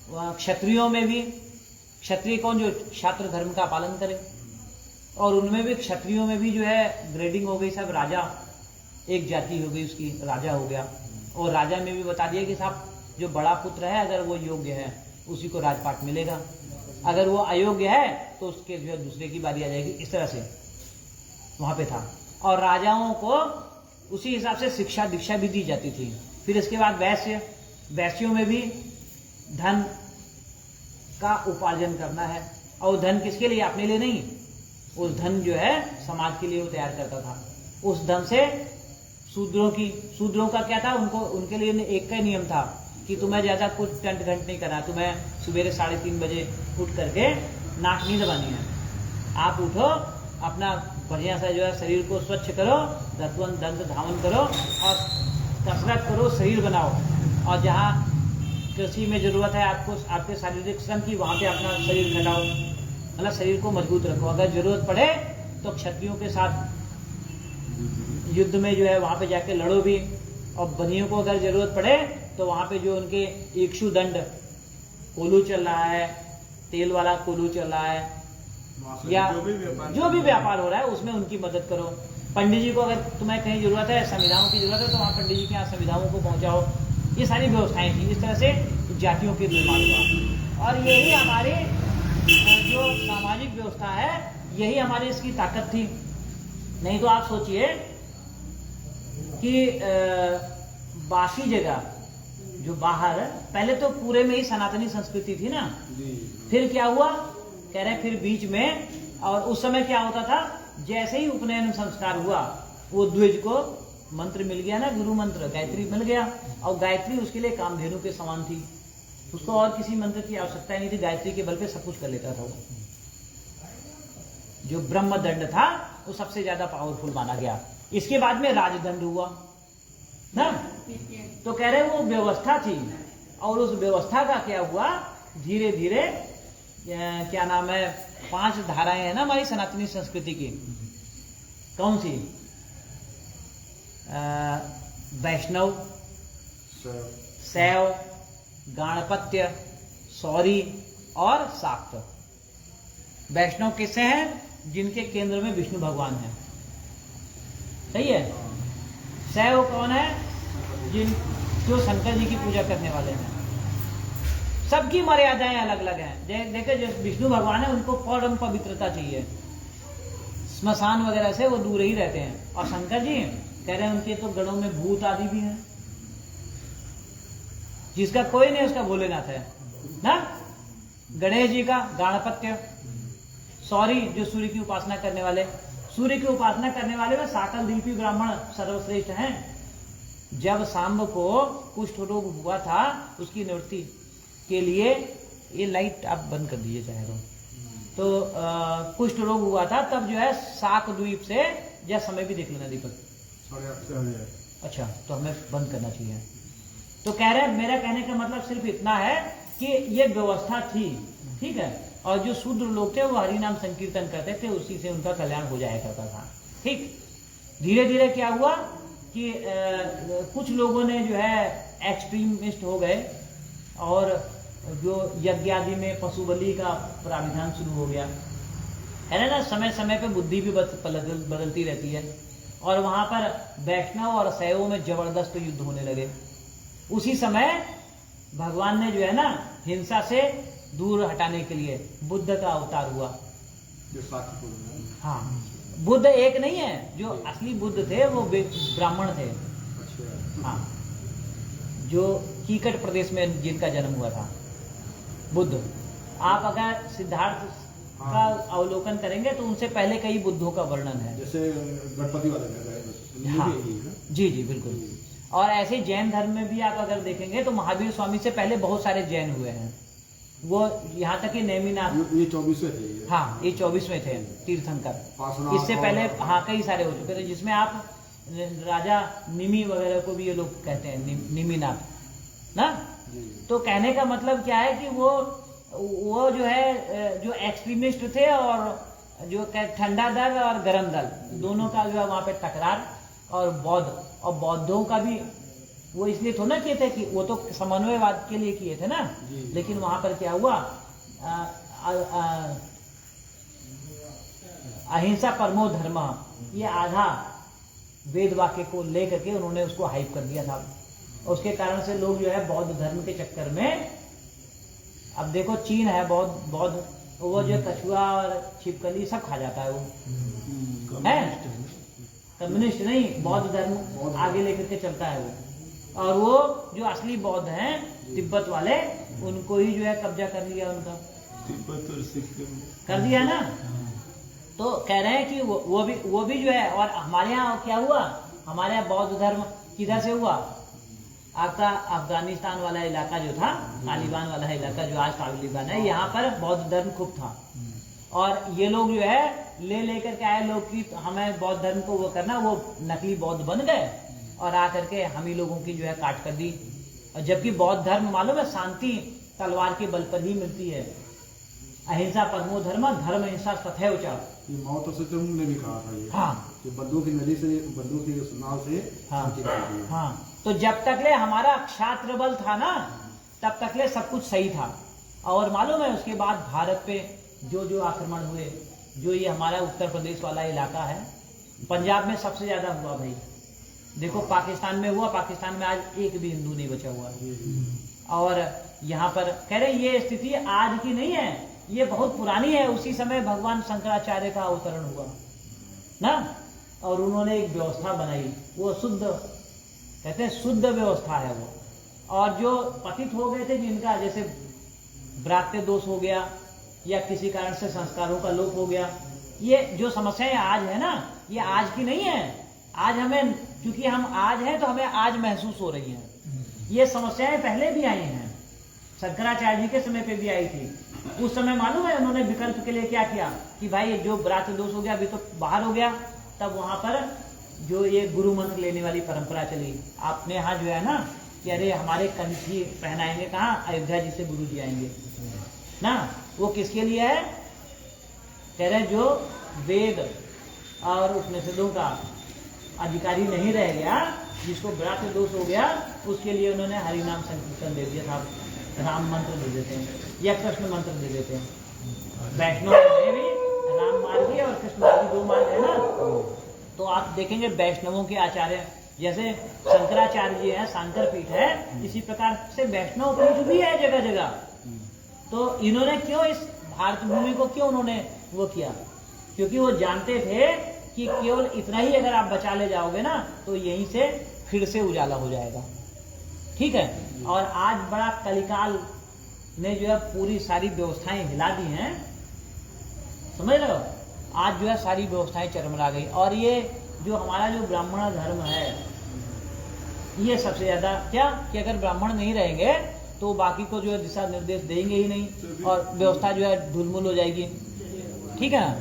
क्षत्रियों में भी, क्षत्रिय कौन? जो क्षात्र धर्म का पालन करे। और उनमें भी, क्षत्रियों में भी जो है ग्रेडिंग हो गई, सब राजा, एक जाति हो गई उसकी, राजा हो गया। और राजा में भी बता दिया कि साहब जो बड़ा पुत्र है अगर वो योग्य है उसी को राजपाट मिलेगा, अगर वो अयोग्य है तो उसके जो है दूसरे की बारी आ जाएगी। इस तरह से वहां पे था। और राजाओं को उसी हिसाब से शिक्षा दीक्षा भी दी जाती थी। फिर इसके बाद वैश्य, वैश्यों में भी धन का उपार्जन करना है, और धन किसके लिए? अपने लिए नहीं, उस धन जो है समाज के लिए वो तैयार करता था। उस धन से शूद्रों का क्या था? उनके लिए एक का नियम था कि तुम्हें ज्यादा कुछ टंट घंट नहीं करना, तुम्हें सुबह 3:30 बजे उठ करके नाक नहीं दबानी है। आप उठो, अपना बढ़िया से जो है शरीर को स्वच्छ करो, दंत धावन करो और कसरत करो, शरीर बनाओ। और जहाँ कृषि में जरूरत है आपको, आपके शारीरिक श्रम की, वहां पे अपना शरीर घटाओ, मतलब शरीर को मजबूत रखो। अगर जरूरत पड़े तो क्षत्रियों के साथ युद्ध में जो है वहां पे जाके लड़ो भी। और बनियों को अगर जरूरत पड़े तो वहां पे जो उनके इक्षु दंड कोलू चल रहा है, तेल वाला कोलू चल रहा है, या जो भी व्यापार हो रहा है उसमें उनकी मदद करो। पंडित जी को अगर तुम्हें कहीं जरूरत है, संविधाओं की जरूरत है, तो वहाँ पंडित जी के यहाँ संविधाओं को पहुंचाओ। ये सारी व्यवस्थाएं थी। इस तरह से जातियों के निर्माण हुआ। और यही हमारी जो सामाजिक व्यवस्था है, यही हमारी इसकी ताकत थी। नहीं तो आप सोचिए कि बाकी जगह जो बाहर, पहले तो पूरे में ही सनातनी संस्कृति थी ना, फिर क्या हुआ कह रहे हैं, फिर बीच में, और उस समय क्या होता था, जैसे ही उपनयन संस्कार हुआ, वो द्विज को मंत्र मिल गया ना, गुरु मंत्र, गायत्री मिल गया। और गायत्री उसके लिए कामधेनु के समान थी, उसको और किसी मंत्र की आवश्यकता नहीं थी, गायत्री के बल पे सब कुछ कर लेता था वो। जो ब्रह्म दंड था वो सबसे ज्यादा पावरफुल माना गया। इसके बाद में राजदंड हुआ ना, तो कह रहे वो व्यवस्था थी। और उस व्यवस्था का क्या हुआ, धीरे धीरे क्या नाम है, 5 धाराएं हैं ना हमारी सनातनी संस्कृति की। कौन सी? वैष्णव, शैव, गाणपत्य, सौरी और शाक्त। वैष्णव किससे हैं? जिनके केंद्र में विष्णु भगवान है, सही है। शैव कौन है? जो शंकर जी की पूजा करने वाले हैं। सबकी मर्यादाएं अलग अलग हैं। देखिए जो विष्णु भगवान है उनको परम पवित्रता चाहिए, स्मशान वगैरह से वो दूर ही रहते हैं। और शंकर जी कह रहे हैं उनके तो गणों में भूत आदि भी हैं, जिसका कोई नहीं उसका भोलेनाथ है ना। गणेश जी का गाणपत्य, सौरी जो सूर्य की उपासना करने वाले, सूर्य की उपासना करने वाले में साकल दीपी ब्राह्मण सर्वश्रेष्ठ हैं। जब सांब को कुष्ठ रोग हुआ था उसकी निवृत्ति के लिए, ये लाइट आप बंद कर दीजिए चाहे तो कुष्ठ रोग हुआ था, तब जो है साक द्वीप से, या समय भी देख लेना दीपक, अच्छा तो हमें बंद करना चाहिए। तो कह रहे हैं मेरा कहने का मतलब सिर्फ इतना है कि ये व्यवस्था थी, ठीक है। और जो शूद्र लोग थे वो हरि नाम संकीर्तन करते थे, उसी से उनका कल्याण हो जाया करता था, ठीक। धीरे धीरे क्या हुआ कि कुछ लोगों ने जो है एक्सट्रीमिस्ट हो गए, और जो यज्ञ आदि में पशु बलि का प्राविधान शुरू हो गया, है ना। समय समय पे बुद्धि भी बदलती रहती है, और वहां पर वैष्णव और शैव में जबरदस्त युद्ध होने लगे। उसी समय भगवान ने जो है ना हिंसा से दूर हटाने के लिए बुद्ध का अवतार हुआ। हाँ, बुद्ध एक नहीं है, जो असली बुद्ध थे वो ब्राह्मण थे। हाँ, जो कीकट प्रदेश में जिनका जन्म हुआ था बुद्ध। आप अगर सिद्धार्थ का अवलोकन करेंगे तो उनसे पहले कई बुद्धों का वर्णन है, जैसे गणपति वाले। हाँ, जी जी बिल्कुल। और ऐसे जैन धर्म में भी आप अगर देखेंगे तो महावीर स्वामी से पहले बहुत सारे जैन हुए हैं। वो यहाँ तक कि नेमिनाथ, ये 24वें थे। हाँ, ये 24वें थे तीर्थंकर। इससे पहले हाँ कई सारे हो चुके थे, जिसमें आप राजा निमि वगैरह को भी ये लोग कहते हैं निमिनाथ ना। तो कहने का मतलब क्या है कि वो जो है जो एक्सट्रीमिस्ट थे, और जो ठंडा दल और गरम दल दोनों का जो है वहां पे टकरार, और बौद्धों का भी वो इसलिए थोड़ा किए थे कि वो तो समन्वयवाद के लिए किए थे ना, लेकिन वहां पर क्या हुआ, अहिंसा परमो धर्म, ये आधा वेद वाक्य को लेकर के उन्होंने उसको हाइप कर दिया था। उसके कारण से लोग जो है बौद्ध धर्म के चक्कर में, अब देखो चीन है बौद्ध, वो जो कछुआ और छिपकली सब खा जाता है, वो है कम्युनिस्ट नहीं, बौद्ध धर्म आगे लेकर के चलता है वो। और वो जो असली बौद्ध हैं तिब्बत वाले, उनको ही जो है कब्जा कर लिया, उनका तिब्बत और सिक्किम कर दिया ना। तो कह रहे हैं कि वो भी जो है। और हमारे यहाँ क्या हुआ, हमारे यहाँ बौद्ध धर्म किधर से हुआ, आपका अफगानिस्तान वाला इलाका जो था, तालिबान वाला इलाका जो आज तालिबान है, यहाँ पर बौद्ध धर्म खूब था। और ये लोग जो है लेकर के आए लोग की हमें बौद्ध धर्म को वो करना, वो नकली बौद्ध बन गए और आकर के हम ही लोगों की जो है काट कर दी। और जबकि बौद्ध धर्म मालूम है शांति तलवार के बल पर ही मिलती है। अहिंसा परमो धर्म, धर्म हिंसा सथैव च। ये माओ तो से ने भी कहा था ये। हाँ, कि बंदूक की नली से, बंदूक की नाव से हाँ। तो जब तक ले हमारा क्षात्र बल था ना, तब तक ले सब कुछ सही था। और मालूम है उसके बाद भारत पे जो आक्रमण हुए, जो ये हमारा उत्तर प्रदेश वाला इलाका है, पंजाब में सबसे ज्यादा हुआ भाई। देखो पाकिस्तान में हुआ, पाकिस्तान में आज एक भी हिंदू नहीं बचा हुआ। और यहाँ पर कह रहे ये स्थिति आज की नहीं है, ये बहुत पुरानी है। उसी समय भगवान शंकराचार्य का अवतरण हुआ ना, और उन्होंने एक व्यवस्था बनाई, वो शुद्ध कहते हैं शुद्ध व्यवस्था है वो। और जो पतित हो गए थे जिनका, जैसे भ्रातृ दोष हो गया या किसी कारण से संस्कारों का लोप हो गया, ये जो समस्याएं आज है ना, ये आज की नहीं है। आज हमें, क्योंकि हम आज हैं तो हमें आज महसूस हो रही हैं। ये समस्याएं पहले भी आई हैं, शंकराचार्य जी के समय पे भी आई थी। उस समय मालूम है उन्होंने विकल्प के लिए क्या किया कि भाई जो भ्रातृ दोष हो गया अभी तो बाहर हो गया, तब वहां पर जो ये गुरु मंत्र लेने वाली परंपरा चली। आपने यहाँ जो है ना कि अरे हमारे कंठी पहनाएंगे, कहाँ, अयोध्या जी से गुरु जी आएंगे ना। वो किसके लिए है, कह रहे जो वेद और उपनिषदों का अधिकारी नहीं रह गया, जिसको भ्रातृ दोष हो गया, उसके लिए उन्होंने हरि नाम संकीर्तन दे दिया था। राम मंत्र दे देते हैं या कृष्ण मंत्र दे देते हैं। वैष्णव में भी राम मार्गी और कृष्ण मार्गी दो मार्ग है ना। तो आप देखेंगे वैष्णवों के आचार्य जैसे शंकराचार्य जी है, शांकर पीठ है, इसी प्रकार से वैष्णव पीठ भी है जगह जगह। तो इन्होंने क्यों इस भारत भूमि को क्यों उन्होंने वो किया? क्योंकि वो जानते थे कि केवल इतना ही अगर आप बचा ले जाओगे ना तो यहीं से फिर से उजाला हो जाएगा। ठीक है। और आज बड़ा कलिकाल ने जो है पूरी सारी व्यवस्थाएं हिला दी हैं, समझ रहे हो? आज जो है सारी व्यवस्थाएं चरमरा गई। और ये जो हमारा जो ब्राह्मण धर्म है, ये सबसे ज्यादा क्या कि अगर ब्राह्मण नहीं रहेंगे तो बाकी को जो है दिशा निर्देश देंगे ही नहीं और व्यवस्था जो है धूलमुल हो जाएगी। ठीक है ना?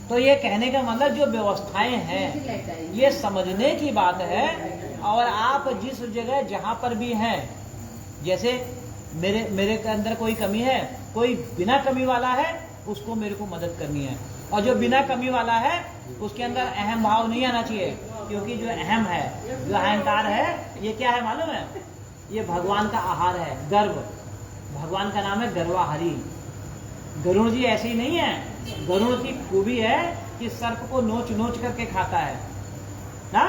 तो ये कहने का मतलब जो व्यवस्थाएं हैं ये समझने की बात है। और आप जिस जगह जहां पर भी हैं, जैसे मेरे के अंदर कोई कमी है, कोई बिना कमी वाला है, उसको मेरे को मदद करनी है। और जो बिना कमी वाला है उसके अंदर अहम भाव नहीं आना चाहिए, क्योंकि जो अहम है, जो अहंकार है, ये क्या है मालूम है? ये भगवान का आहार है, गर्व। भगवान का नाम है गर्वाहारी। गरुड़ जी ऐसे ही नहीं है। गरुड़ की खूबी है कि सर्प को नोच नोच करके खाता है ना।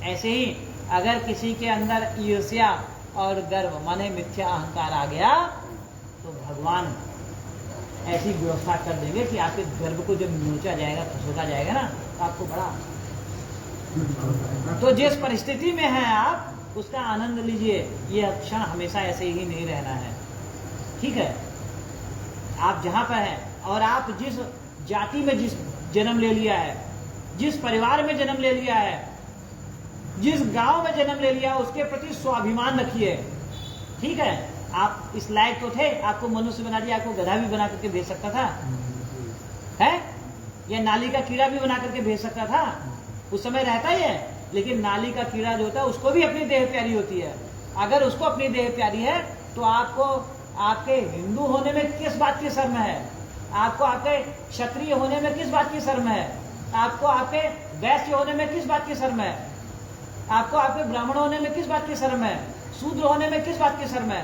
ऐसे ही अगर किसी के अंदर ईर्ष्या और गर्व माने मिथ्या अहंकार आ गया तो भगवान ऐसी व्यवस्था कर देंगे कि आपके गर्व को जब नोचा जाएगा, खसोटा जाएगा ना, तो आपको बड़ा। तो जिस परिस्थिति में हैं आप उसका आनंद लीजिए। ये क्षण हमेशा ऐसे ही नहीं रहना है। ठीक है। आप जहां पर हैं और आप जिस जाति में जिस जन्म ले लिया है, जिस परिवार में जन्म ले लिया है, जिस गांव में जन्म ले लिया, उसके प्रति स्वाभिमान रखिए। ठीक है। आप इस लायक तो थे, आपको मनुष्य बना दिया, आपको गधा भी बना करके भेज सकता था, है? या नाली का कीड़ा भी बना करके भेज सकता था। उस समय रहता ही है। लेकिन नाली का कीड़ा जो होता है उसको भी अपनी देह प्यारी होती है। अगर उसको अपनी देह प्यारी है तो आपको आपके हिंदू होने में किस बात की शर्म है? आपको आपके क्षत्रिय होने में किस बात की शर्म है? आपको आपके वैश्य होने में किस बात की शर्म है? आपको आपके ब्राह्मण होने में किस बात की शर्म है? शूद्र होने में किस बात की शर्म है?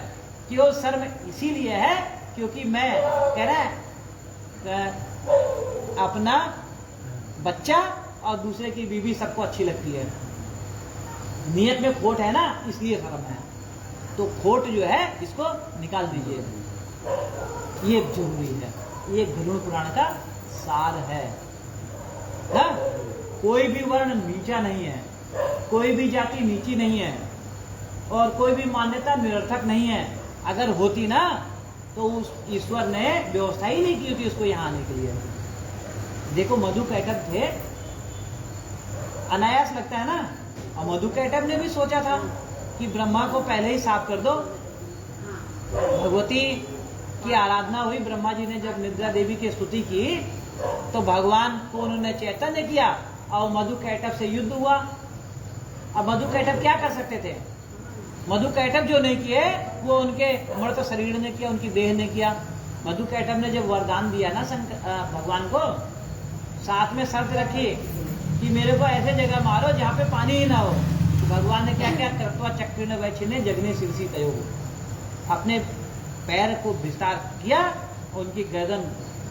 केवल शर्म इसीलिए है क्योंकि मैं कह रहा है अपना बच्चा और दूसरे की बीवी सबको अच्छी लगती है। नियत में खोट है ना, इसलिए शर्म है। तो खोट जो है इसको निकाल दीजिए, ये जरूरी है। ये गरुड़ पुराण का सार है ना? कोई भी वर्ण नीचा नहीं है, कोई भी जाति नीची नहीं है और कोई भी मान्यता निरर्थक नहीं है। अगर होती ना तो उस ईश्वर ने व्यवस्था ही नहीं की होती उसको यहाँ आने के लिए। देखो मधु कैटब थे, अनायास लगता है ना। और मधु कैटब ने भी सोचा था कि ब्रह्मा को पहले ही साफ कर दो। भगवती की आराधना हुई, ब्रह्मा जी ने जब निद्रा देवी की स्तुति की तो भगवान को उन्होंने चैतन्य किया और मधु कैटब से युद्ध हुआ। अब मधु कैटब क्या कर सकते थे? मधु कैटब जो नहीं किए वो उनके मृत शरीर ने किया, उनकी देह ने किया। मधु कैटब ने जब वरदान दिया ना भगवान को, साथ में शर्त रखी कि मेरे को ऐसे जगह मारो जहाँ पे पानी ही ना हो। तो भगवान ने क्या किया? कृत्वा चक्र वैच्छिन्ने जगने शीर्षी तयो, अपने पैर को विस्तार किया और उनकी गर्दन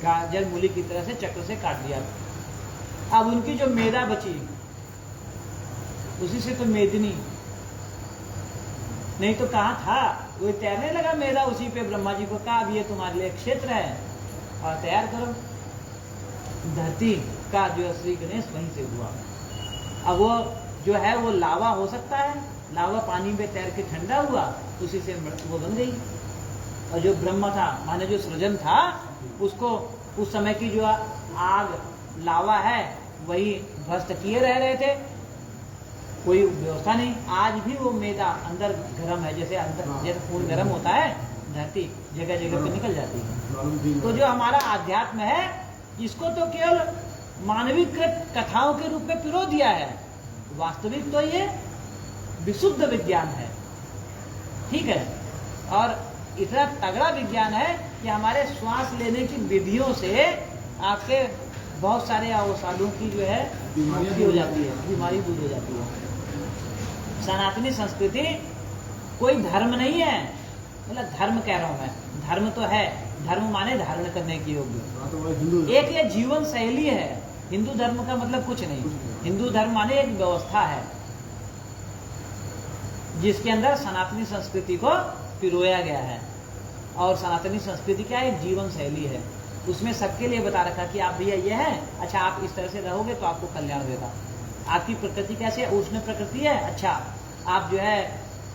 गाजर मूली की तरह से चक्र से काट दिया। अब उनकी जो मेदा बची उसी से तो मेदिनी, नहीं तो कहाँ था? वो तैरने लगा मेदा उसी पे। ब्रह्मा जी को कहा अब ये तुम्हारे लिए क्षेत्र है और तैयार करो। धरती का जो श्री गणेश वहीं से हुआ। अब वो जो है वो लावा हो सकता है, लावा पानी में तैर के ठंडा हुआ, उसी से वो बन गई। और जो ब्रह्म था माने जो सृजन था उसको उस समय की जो आग लावा है वही ध्वस्त किए रह रहे थे, कोई व्यवस्था नहीं। आज भी वो मैदा अंदर गर्म है, जैसे अंदर जैसे खून गर्म होता है, धरती जगह जगह पे निकल जाती है। तो जो हमारा आध्यात्म है इसको तो केवल मानवीकृत कथाओं के रूप में पिरो दिया है। वास्तविक तो ये विशुद्ध विज्ञान है। ठीक है। और इतना तगड़ा विज्ञान है कि हमारे श्वास लेने की विधियों से आपके बहुत सारे अवसादों की जो है मुक्ति हो जाती है, बीमारी दूर हो जाती है। सनातनी संस्कृति कोई धर्म नहीं है, मतलब धर्म कह रहा हूं मैं, धर्म तो है, धर्म माने धारण करने की योग्य। एक ये जीवन शैली है। हिंदू धर्म का मतलब कुछ नहीं। हिंदू धर्म माने एक व्यवस्था है, जिसके अंदर सनातनी संस्कृति को पिरोया गया है। और सनातनी संस्कृति क्या है? एक जीवन शैली है। उसमें सबके लिए बता रखा कि आप भैया ये है, अच्छा आप इस तरह से रहोगे तो आपको कल्याण होगा। आपकी प्रकृति कैसे है? उष्ण प्रकृति है, अच्छा आप जो है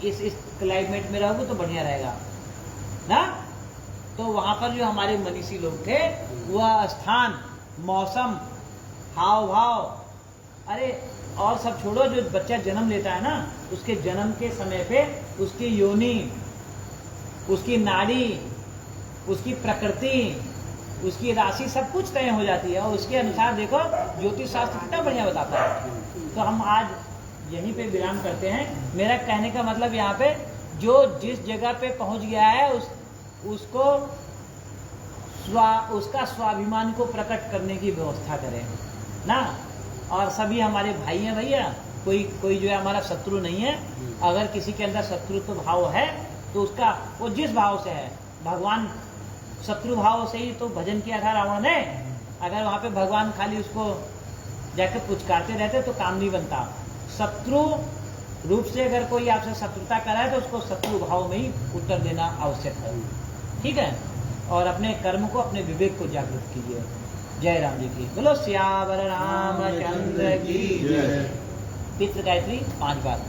इस क्लाइमेट में रहोगे तो बढ़िया रहेगा ना। तो वहां पर जो हमारे मनीषी लोग थे, वह स्थान, मौसम, हाव भाव, अरे और सब छोड़ो, जो बच्चा जन्म लेता है ना, उसके जन्म के समय पे उसकी योनि, उसकी नाड़ी, उसकी प्रकृति, उसकी राशि सब कुछ तय हो जाती है। और उसके अनुसार देखो ज्योतिष शास्त्र कितना बढ़िया बताता है। तो हम आज यहीं पे विराम करते हैं। मेरा कहने का मतलब यहाँ पे जो जिस जगह पे पहुंच गया है उसको उसका स्वाभिमान को प्रकट करने की व्यवस्था करें ना। और सभी हमारे भाई हैं भैया, कोई जो है हमारा शत्रु नहीं है। अगर किसी के अंदर शत्रुत्व भाव है तो उसका, वो जिस भाव से है, भगवान शत्रु भाव से ही तो भजन किया था रावण ने। अगर वहां पे भगवान खाली उसको जाकर पुचकारते रहते तो काम नहीं बनता। शत्रु रूप से अगर कोई आपसे शत्रुता कराए तो उसको शत्रु भाव में ही उत्तर देना आवश्यक है, ठीक है। और अपने कर्म को, अपने विवेक को जागृत कीजिए। जय राम जी की। बोलो सियावर रामचंद्र की जय। पितृ गायत्री 5 बार।